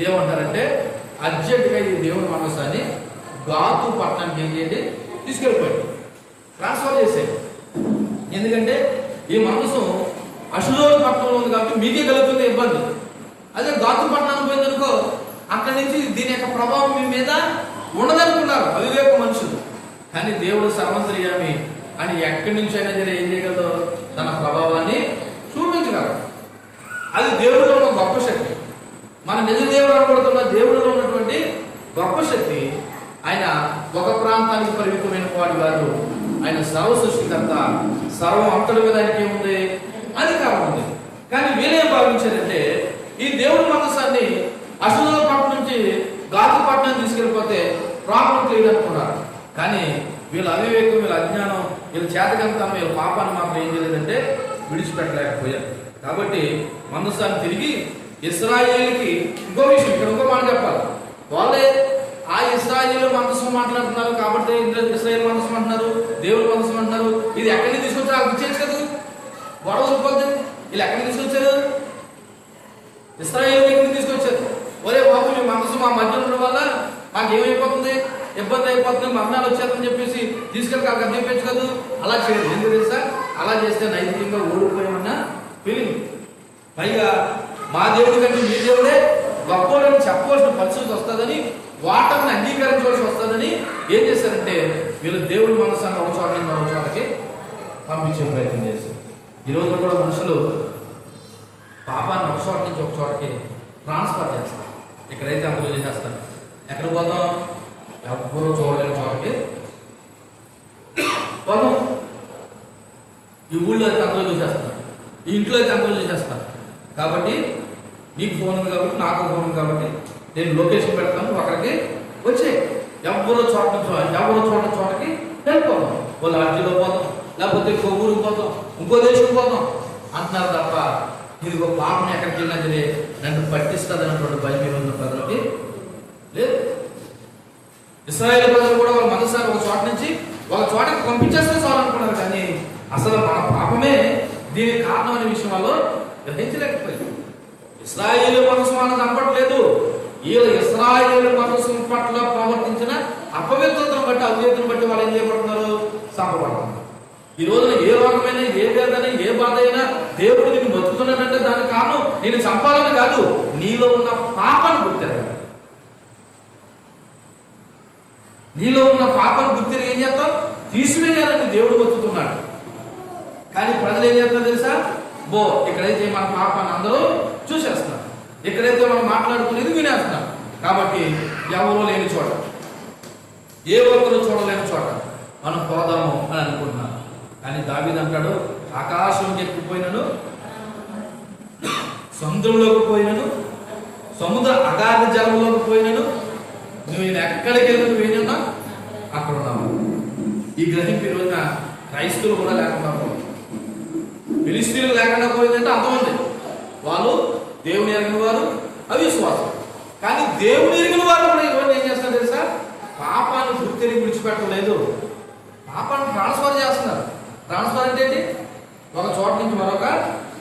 ఏమంటారంటే అర్జెంటుగా ఈ దేవుని మనస్సాన్ని గాతు పట్టణానికి ఏం చేయండి, తీసుకెళ్ళిపోయాడు, ట్రాన్స్ఫర్ చేసేది. ఎందుకంటే ఈ మనసు అషులోని పట్టణంలో ఉంది కాబట్టి మీకే కలుగుతుంది ఇబ్బంది. అదే గాతు పట్టణానికి పోయిందనుకో అక్కడి నుంచి దీని యొక్క ప్రభావం మీ మీద ఉండదనుకున్నారు అవివేక మనుషులు. కానీ దేవుడు సర్వంతర్యామి అని ఎక్కడి నుంచి అయినా సరే ఏం చేయగలదు? తన ప్రభావాన్ని చూపించగలరు. అది దేవుడిలో ఉన్న గొప్ప శక్తి. మన నిజ దేవుడు అనబడుతున్న దేవుడిలో ఉన్నటువంటి గొప్ప శక్తి. ఆయన ఒక ప్రాంతానికి పరిమితమైన వాడు కాదు. ఆయన సర్వ సృష్టికర్త, సర్వం అంతటి మీద ఆయనకి ఏముంది? అధికారం ఉంది. కానీ వీళ్ళేం భావించారంటే ఈ దేవుడి మనస్సాన్ని అసలు పట్టణం నుంచి గాతు పట్టణం తీసుకెళ్ళిపోతే ప్రాబ్లం క్లియర్ అనుకున్నారు. కానీ వీళ్ళ అవివేకం, వీళ్ళ అజ్ఞానం, వీళ్ళ చేతకంతనం, వీళ్ళ పాపాన్ని మాత్రం ఏం చేయలేదంటే విడిచిపెట్టలేకపోయారు. కాబట్టి మనస్సాన్ని తిరిగి ఇశ్రాయేలుకి ఇంకో విషయం, ఇక్కడ ఇంకో మాట చెప్పాలి. వాళ్ళే ఆ ఇశ్రాయేలు మనసు మాట్లాడుతున్నారు కాబట్టి ఇశ్రాయేల్ మనసు అంటున్నారు, దేవుడు మనసు అంటున్నారు. ఇది ఎక్కడి నుంచి తీసుకొచ్చారు? వాళ్ళకి ఇచ్చేయచ్చు కదా, గొడవ సరిపోద్ది. వీళ్ళు ఎక్కడి నుంచి తీసుకొచ్చారు? ఇశ్రాయేలు ఎక్కడి నుంచి తీసుకొచ్చారు? ఒరే బాబు, మీ మనసు మా మధ్య ఉండడం వల్ల మాకేమైపోతుంది, ఇబ్బంది అయిపోతుంది, మరణాలు వచ్చేదని చెప్పేసి తీసుకెళ్ళి అక్కడ చెప్పచ్చు కదా. అలా చేయదు. ఎందుకు తెలుసా? అలా చేస్తే నైతికంగా ఓడిపోయామన్న ఫీలింగ్. పైగా మా దేవుడి కంటే మీ దేవుడే గొప్పని చెప్పవలసిన పరిస్థితి వస్తుందని, వాటర్ని అంగీకరించవలసి వస్తుందని ఏం చేశారంటే వీళ్ళు దేవుడి మనసాన్ని ఒక చోట నుంచి మరో చోటకి పంపించే ప్రయత్నం చేశారు. ఈ రోజున కూడా మనుషులు పాపాన్ని ఒక చోట నుంచి ఒక చోటకి ట్రాన్స్ఫర్ చేస్తారు. ఇక్కడైతే అందులో చేసేస్తారు. ఎక్కడ పోదాం? ఎవ్వరూ చూడలేని చోటకి పోదాం. ఈ ఊళ్ళో అయితే అందులో చూసేస్తారు, ఈ ఇంట్లో అయితే అందులో చూసేస్తారు. కాబట్టి నీకు ఫోన్ ఉంది కాబట్టి నాకు ఫోన్ ఉంది కాబట్టి నేను లొకేషన్ పెడతాను, అక్కడికి వచ్చే ఎవరో చోట చోటకి వెళ్ళిపోతాం. వాళ్ళు అర్జీలో పోతాం, లేకపోతే ఇంకో ఊరికి పోతాం, ఇంకో దేశం పోతాం అంటున్నారు తప్ప ఇదిగో పాపం ఎక్కడికి వెళ్ళినా సరే నన్ను పట్టిస్తుంది అన్నటువంటి భయం ఉన్న ప్రజలకి లేదు. ఇశ్రాయేలు ప్రజలు కూడా వాళ్ళ మనసారి ఒక చోట నుంచి ఒక చోటకి పంపించేస్తే చాలనుకున్నారు. కానీ అసలు మన పాపమే దీనికి కారణం అనే విషయం వాళ్ళు గ్రహించలేకపోయింది. ఇశ్రాయేలు మనసు మనం చంపట్లేదు, వీళ్ళు ఇశ్రాయేలు మనసు పట్ల ప్రవర్తించిన అపవిత్రతను బట్టి, అవివేకతను బట్టి వాళ్ళు ఏం చేయబడుతున్నారు? చంపబడుతున్నారు. ఈ రోజున ఏ రోగమైన, ఏ వేదన, ఏ బాధ అయినా దేవుడు నేను బతుకుతున్నాడంటే దానికి కారణం నేను చంపాలని కాదు, నీలో ఉన్న పాపాన్ని గుర్తిరగాలి. నీలో ఉన్న పాపాన్ని గుర్తిరిగి ఏం చేస్తావు? తీసివేయాలని దేవుడు బతుకుతున్నాడు. ప్రజలు ఏం చేస్తున్నారు తెలుసా? ఇక్కడైతే మన పాపాన్ని అందరూ చూసేస్తున్నారు, ఇక్కడైతే మనం మాట్లాడుకునేది వినేస్తున్నారు. కాబట్టి ఎవరో లేని చోట, ఏ ఒక్కరు చూడలేని చోట మనం పోదాము అని అనుకుంటున్నాను. కానీ దావీదు అంటాడు, ఆకాశంకి ఎక్కిపోయినను, సముద్రంలోకి పోయినను, సముద్ర అగాధ జలంలోకి పోయినను, నేను ఎక్కడికి వెళ్ళి పోయినా అక్కడ ఉన్నాము. ఈ గ్రహింపు ఈ రోజున క్రైస్తవులు కూడా లేకుండా పోయింది. ఫిలిష్తీయులు లేకుండా పోయిందంటే అర్థం ఉంది, వాళ్ళు దేవుని ఎరిగిన వారు, అవిశ్వాసం. కానీ దేవుని ఎరిగిన వారు కూడా ఈరోజు ఏం చేస్తున్నారు తెలుసా? పాపాన్ని గుర్తిరిగి విడిచిపెట్టలేదు, పాపాన్ని ట్రాన్స్ఫర్ చేస్తున్నారు. ట్రాన్స్ఫర్ అంటే ఏంటి? ఒక చోట నుంచి మరొక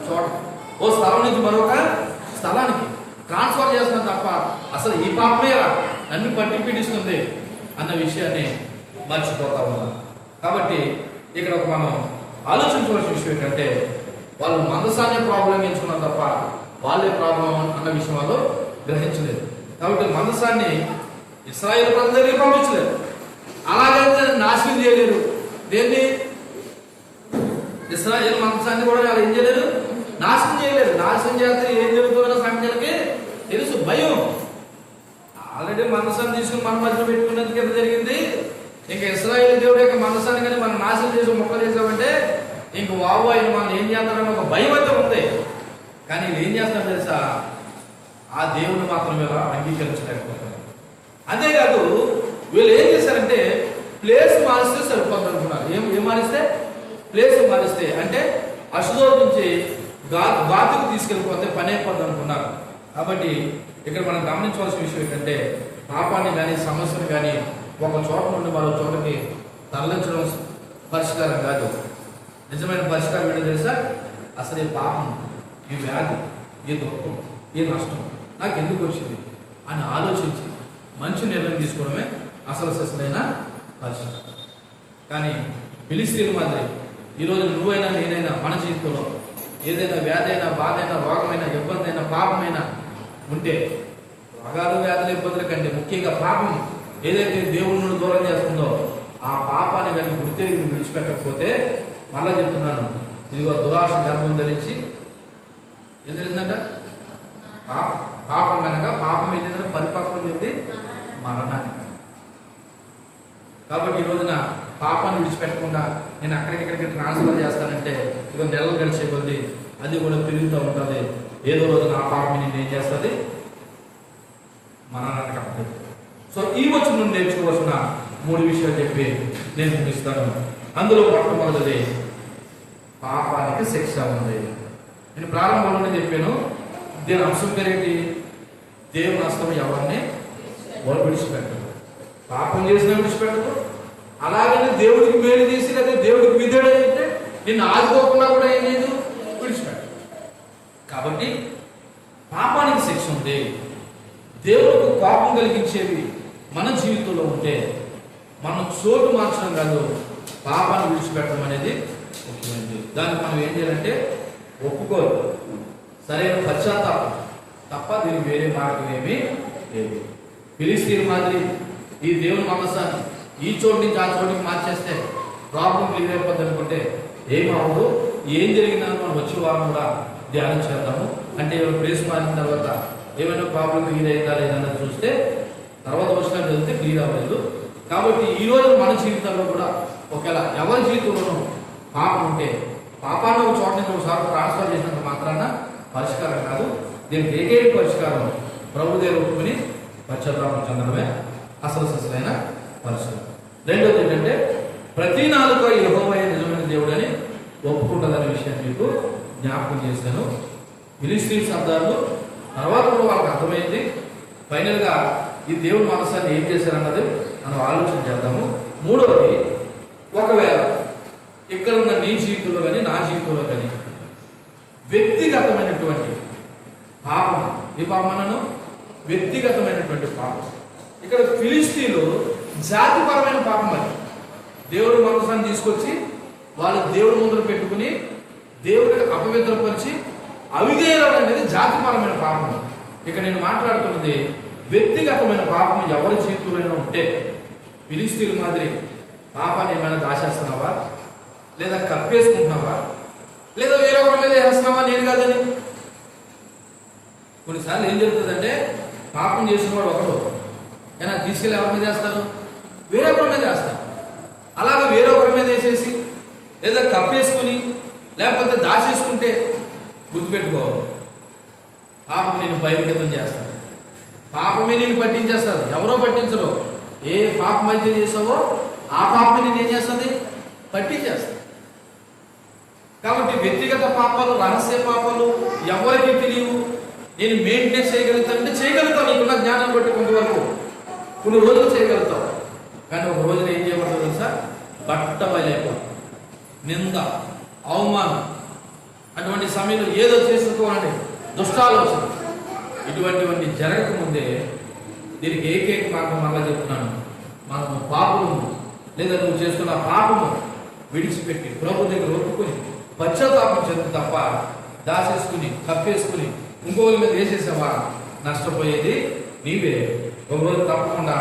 చోట, ఓ స్థలం నుంచి మరొక స్థలానికి ట్రాన్స్ఫర్ చేస్తున్నారు తప్ప అసలు ఈ పాపమే నన్ను పట్టి పీడిస్తుంది అన్న విషయాన్ని మర్చిపోతా ఉన్నాం. కాబట్టి ఇక్కడ మనం ఆలోచించవలసిన విషయం ఏంటంటే, వాళ్ళు మందసాన్ని ప్రాబ్లం ఎంచుకున్నారు తప్ప వాళ్ళే ప్రాబ్లం అన్న విషయం వాళ్ళు గ్రహించలేదు. కాబట్టి మందసాన్ని ఇశ్రాయేలు ప్రజల దగ్గరికి పంపించలేదు, అలాగైతే నాశనం చేయలేరు. దేన్ని? ఇశ్రాయేలు మందసాన్ని కూడా వాళ్ళు ఏం చేయలేరు, నాశనం చేయలేరు. నాశనం చేస్తే ఏం జరుగుతుందో సంఖ్యలకి తెలుసు, భయం. ఆల్రెడీ మందసాన్ని తీసుకుని మన మధ్య పెట్టుకున్నందుకు ఎంత జరిగింది. ఇంకా ఇశ్రాయేలు దేవుడు యొక్క మందసాన్ని కానీ మనం నాశనం చేసి మొక్కలు చేసామంటే ఇంక వావు ఆయన మనం ఏం చేస్తారని ఒక భయం అయితే ఉంది. కానీ వీళ్ళు ఏం చేస్తారు తెలుసా? ఆ దేవుని మాత్రం వీళ్ళు అంగీకరించలేకపోతారు. అంతేకాదు వీళ్ళు ఏం చేశారంటే ప్లేస్ మారిస్తే సరిపోతుంది అనుకున్నారు. ఏం మారిస్తే? ప్లేస్ మారిస్తే అంటే అష్డోదు నుంచి గాతుకు తీసుకెళ్ళిపోతే పని అయిపోద్ది అనుకున్నారు. కాబట్టి ఇక్కడ మనం గమనించవలసిన విషయం ఏంటంటే, పాపాన్ని కానీ సమస్యను కానీ ఒక చోట నుండి మరో చోటకి తరలించడం పరిష్కారం కాదు. నిజమైన పరిష్కారం ఏంటో తెలుసా? అసలు ఈ పాపం, ఈ వ్యాధి, ఈ దుఃఖం, ఈ నష్టం నాకు ఎందుకు వచ్చింది అని ఆలోచించి మంచి నిర్ణయం తీసుకోవడమే అసలు అసలైన పరిష్కారం. కానీ ఫిలిష్తీయుల మాదిరి ఈరోజు నువ్వైనా నేనైనా మన జీవితంలో ఏదైనా వ్యాధి అయినా, బాధ అయినా, రోగమైనా, ఇబ్బంది అయినా, పాపమైనా ఉంటే, రోగాలు వ్యాధుల ఇబ్బందుల కంటే ముఖ్యంగా పాపం ఏదైతే దేవుని నుండి దూరం చేస్తుందో ఆ పాపాన్ని కానీ గుర్తిరిగి విడిచిపెట్టకపోతే, మళ్ళా చెప్తున్నాను, ఇదిగో దురాశ గర్భం ధరించి ఏం తెలిసిందంట? పాపం కనుక పాపం ఏంటంటే పరిపక్వం చెంది మరణానికి. కాబట్టి ఈ రోజున పాపాన్ని విడిచిపెట్టకుండా నేను అక్కడికి ట్రాన్స్ఫర్ చేస్తానంటే ఇక నెలలు గడిచే కొద్ది అది కూడా పెరుగుతూ ఉంటుంది. ఏదో రోజున ఆ పాపం నేను ఏం చేస్తుంది? మరణానికి అప్పటి. సో ఈ వచ్చిన నుండి నేర్చుకోవాల్సిన 3 విషయాలు చెప్పి నేను ముగిస్తాను. అందులో మొట్టమొదటిది పాపానికి శిక్ష ఉంది. నేను ప్రారంభంలోనే చెప్పాను, దీని అంశం పేరేంటి? దేవుని హస్తం ఎవరిని విడిచిపెట్టదు. పాపం చేసిన విడిచిపెట్టదు, అలాగనే దేవుడికి మేలు చేసి లేదా దేవుడికి విధేయుడైతే నిన్ను ఆదుకోకుండా కూడా ఏం లేదు, విడిచిపెట్టదు. కాబట్టి పాపానికి శిక్ష ఉంది. దేవుడికి కోపం కలిగించేవి మన జీవితంలో ఉంటే మనం చోటు మార్చడం కాదు, పాపాన్ని విడిచిపెట్టడం అనేది ముఖ్యమైనది. దానికి మనం ఏం చేయాలంటే ఒప్పుకోరు, సరైన పశ్చాత్తాపం తప్ప దీనికి వేరే మార్గం ఏమీ లేదు. ఫిలిష్తీయుల మాదిరి ఈ దేవుని మనసాన్ని ఈ చోటు నుంచి ఆ చోటుకి మార్చేస్తే ప్రాబ్లం క్లియర్ అయిపోద్ది అనుకుంటే ఏమవుదు. ఏం జరిగిందని మనం వచ్చే వారం కూడా ధ్యానం చేద్దాము. అంటే ప్లేస్ మారిన తర్వాత ఏమైనా ప్రాబ్లం క్లియర్ అయిందా లేదన్నది చూస్తే తర్వాత వచ్చినట్టు వెళ్తే క్లియర్ అవ్వలేదు. కాబట్టి ఈ రోజు మన జీవితంలో కూడా ఒకవేళ ఎవరి జీవితంలోనూ పాపం ఉంటే పాపాన్ని ఒక చోట నుంచి ఒకసారి ట్రాన్స్ఫర్ చేసినంత మాత్రాన పరిష్కారం కాదు. దీనికి ఏకైక పరిష్కారం ప్రభుదేవ ఒప్పుకుని పశ్చాత్తాపం చెందడమే అసలైన పరిష్కారం. రెండోది ఏంటంటే ప్రతి నాలుక యెహోవాయే నిజమైన దేవుడు అని ఒప్పుకుంటుందనే విషయాన్ని మీకు జ్ఞాపకం చేశాను. ఫిలిష్తీయుల శబ్దాలు తర్వాత కూడా వాళ్ళకి అర్థమైంది. ఫైనల్గా ఈ దేవుని మనసాన్ని ఏం చేశారన్నది మనం ఆలోచన చేద్దాము. మూడవది, ఒకవేళ ఇక్కడ ఉన్న నీ జీవితంలో కానీ నా జీవితంలో కానీ వ్యక్తిగతమైనటువంటి పాపం, ఈ పాపనను వ్యక్తిగతమైనటువంటి పాపం. ఇక్కడ ఫిలిష్తీయులు జాతిపరమైన పాపం. అది దేవుడి మనసాన్ని తీసుకొచ్చి వాళ్ళు దేవుడి ముందు పెట్టుకుని దేవుడికి అపవిత్రపరిచి అవిధేయులు అనేది జాతిపరమైన పాపం. ఇక నేను మాట్లాడుతున్నది వ్యక్తిగతమైన పాపం. ఎవరి జీవితంలో ఉంటే ఫిలిష్తీయుల మాదిరి పాపాన్ని ఏమైనా దాచేస్తున్నావా, లేదా కప్పేసుకుంటున్నావా, లేదా వేరొకరి మీద వేస్తున్నావా నేను కాదని. కొన్నిసార్లు ఏం జరుగుతుందంటే పాపం చేసిన వాడు ఒకడు అయినా తీసుకెళ్ళి ఎవరి మీద వేస్తారు? వేరొకరి మీద వేస్తారు. అలాగే వేరొకరి మీద వేసేసి లేదా కప్పేసుకుని లేకపోతే దాచేసుకుంటే గుర్తుపెట్టుకోవాలి, పాపం నేను బహిర్గతం చేస్తాను, పాపమే నేను పట్టించేస్తాను. ఎవరో పట్టించరు. ఏ పాపం అయితే చేసావో ఆ పాపం నేను ఏం చేస్తుంది? పట్టించేస్తాను. కాబట్టి వ్యక్తిగత పాపాలు, రహస్య పాపాలు ఎవరికి తెలియవు. నేను మెయింటైన్ చేయగలుగుతానంటే చేయగలుగుతావు, నీకున్న జ్ఞానం బట్టి కొంతవరకు కొన్ని రోజులు చేయగలుగుతావు. కానీ ఒక రోజున ఏం చేయబడుతుంది తెలుసా? బట్టబయలైపోతుంది. నింద, అవమానం, అటువంటి సమయంలో ఏదో చేసుకోవాలని దుష్టాలోచన, ఇటువంటివన్నీ జరగకముందే దీనికి ఏకైక మార్గం మళ్ళా చెప్తున్నాను. మనము పాపము లేదా నువ్వు చేసుకున్న పాపము విడిచిపెట్టి ప్రభు దగ్గర ఒప్పుకొని పశ్చాత్తాపం చెంది తప్ప దాచేసుకుని కప్పేసుకుని ఇంకోరి మీద వేసేసావా నష్టపోయేది నీవే. ఒక రోజు తప్పకుండా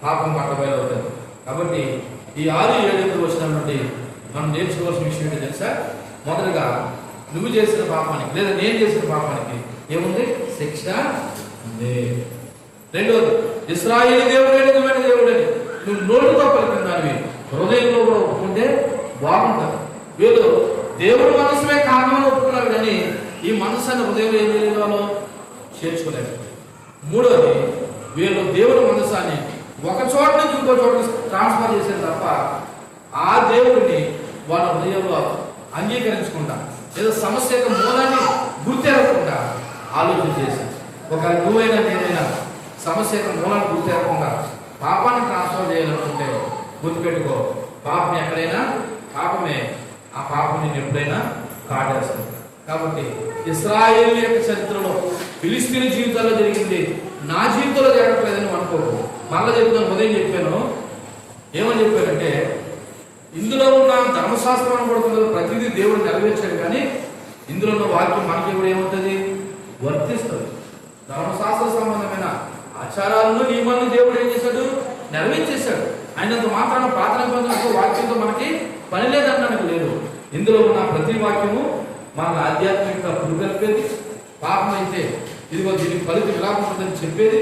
పాపం పట్టబయలవుతుంది. కాబట్టి ఈ 6-7 వచ్చిన నుండి మనం నేర్చుకోవాల్సిన విషయం ఏంటో తెలుసా? మొదటగా నువ్వు చేసిన పాపానికి లేదా నేను చేసిన పాపానికి ఏముంది? శిక్ష ఉంది. రెండవది, ఇశ్రాయేలు దేవుడే నిజమైన దేవుడని నువ్వు నోటితో పలికిన దానివి హృదయంలో కూడా ఒప్పుకుంటే బాగుంటుంది. వీళ్ళు దేవుడు మనసుమే కారణమని ఒప్పుకున్నారు కానీ ఈ మనసుని హృదయంలో ఏం చేయలేదు, వాళ్ళు చేర్చుకోలేదు. మూడవది, వీళ్ళు దేవుడు మనసాన్ని ఒక చోట నుంచి ఇంకో చోట ట్రాన్స్ఫర్ చేసేది తప్ప ఆ దేవుడిని వాళ్ళ హృదయంలో అంగీకరించకుండా లేదా సమస్య యొక్క మూలాన్ని గుర్తెరగకుండా ఆలోచన చేశారు. ఒక నువ్వైనా నేనైనా సమస్య యొక్క మూలాన్ని గుర్తెరగకుండా పాపాన్ని ట్రాన్స్ఫర్ చేయాలనుకుంటే గుర్తుపెట్టుకో, పాపం ఎక్కడైనా పాపమే, ఆ పాపం నేను ఎప్పుడైనా కాటేస్తుంది. కాబట్టి ఇశ్రాయేలు యొక్క చరిత్రలో ఫిలిస్తీన్ జీవితాల్లో జరిగింది, నా జీవితంలో జరగట్లేదని అనుకోకు. మళ్ళీ చెప్తాను, ఉదయం చెప్పాను, ఏమని చెప్పానంటే ఇందులో ఉన్న ధర్మశాస్త్రం అనబడుతున్నది ప్రతిదీ దేవుడు నెరవేర్చాడు, కానీ ఇందులో ఉన్న వాక్యం మనకి కూడా ఏమవుతుంది? వర్తిస్తుంది. ధర్మశాస్త్ర సంబంధమైన ఆచారాలను నియమాలను దేవుడు ఏం చేశాడు? నెరవేర్చేశాడు. ఆయనంత మాత్రాన పాత నిబంధనతో వాక్యంతో మనకి పని లేదనడానికి లేదు. ఇందులో ఉన్న ప్రతి వాక్యము మన ఆధ్యాత్మిక పురుగలిపేది. పాపం అయితే ఇదిగో దీనికి ఫలితం ఇలా ఉంటుందని చెప్పేది.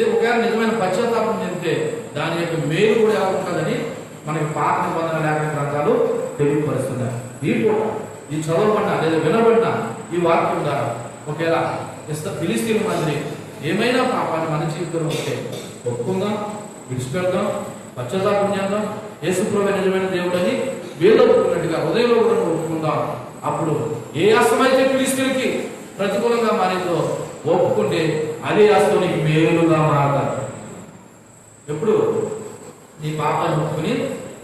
ఒకవేళ నిజమైన పశ్చాత్తాపం చెందితే దాని యొక్క మేలు కూడా ఎలా ఉంటుందని మనకి పాత నిబంధన లేఖన గ్రంథాలు తెలియపరుస్తున్నాయి. ఈ పూట ఈ చదవబడిన లేదా వినబడిన ఈ వాక్యం ద్వారా ఒకవేళ ఫిలిస్తీన్ మాదిరి ఏమైనా పాపాన్ని మన జీవితంలో ఉంటే ఒప్పుకుందాం, విడిచిపెడదాం, పశ్చాత్తాపం చేద్దాం. యేసుప్రభువే నిజమైన దేవుడని వీళ్ళు ఒప్పుకున్నట్టుగా హృదయంలో కూడా ఒప్పుకుందాం. అప్పుడు ఏ అస్తమైతే ఫిలిస్తీన్కి ప్రతికూలంగా మారిందో ఒప్పుకుంటే అదే అస్తం నీకు మేలుగా మారతారు. ఎప్పుడు నీ పాపాన్ని ఒప్పుకుని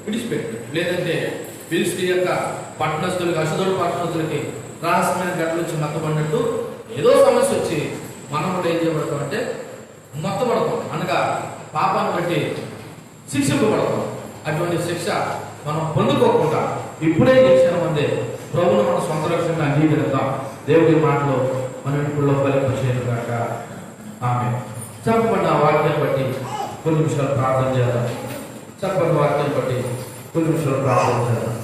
విడిచిపెట్టు. లేదంటే ఫిలిస్తీన్ యొక్క పట్టణస్తులకి, అశుద్ధుడు పట్టణస్తులకి రహస్యమైన గడ్డలు వచ్చి మత్తపడినట్టు ఏదో సమస్య వచ్చి మనం కూడా ఏం చేయబడతాం అంటే మత్తపడతాం, అనగా పాపాన్ని బట్టి శిక్షింపబడతాం. అటువంటి శిక్ష మనం పొందుకోకుండా ఇప్పుడే చేసిన మందే ప్రభువును మన సొంత రక్షణగా అంగీకరిద్దాం. దేవుడి మాటలో మనం ఇప్పుడు ఫలింపచేయను కాక. ఆమె చెప్పబడిన వాక్యాన్ని బట్టి కొన్ని నిమిషాలు ప్రార్థన చేద్దాం. చెప్పబడిన వాక్యాన్ని బట్టి కొన్ని నిమిషాలు ప్రార్థన చేద్దాం.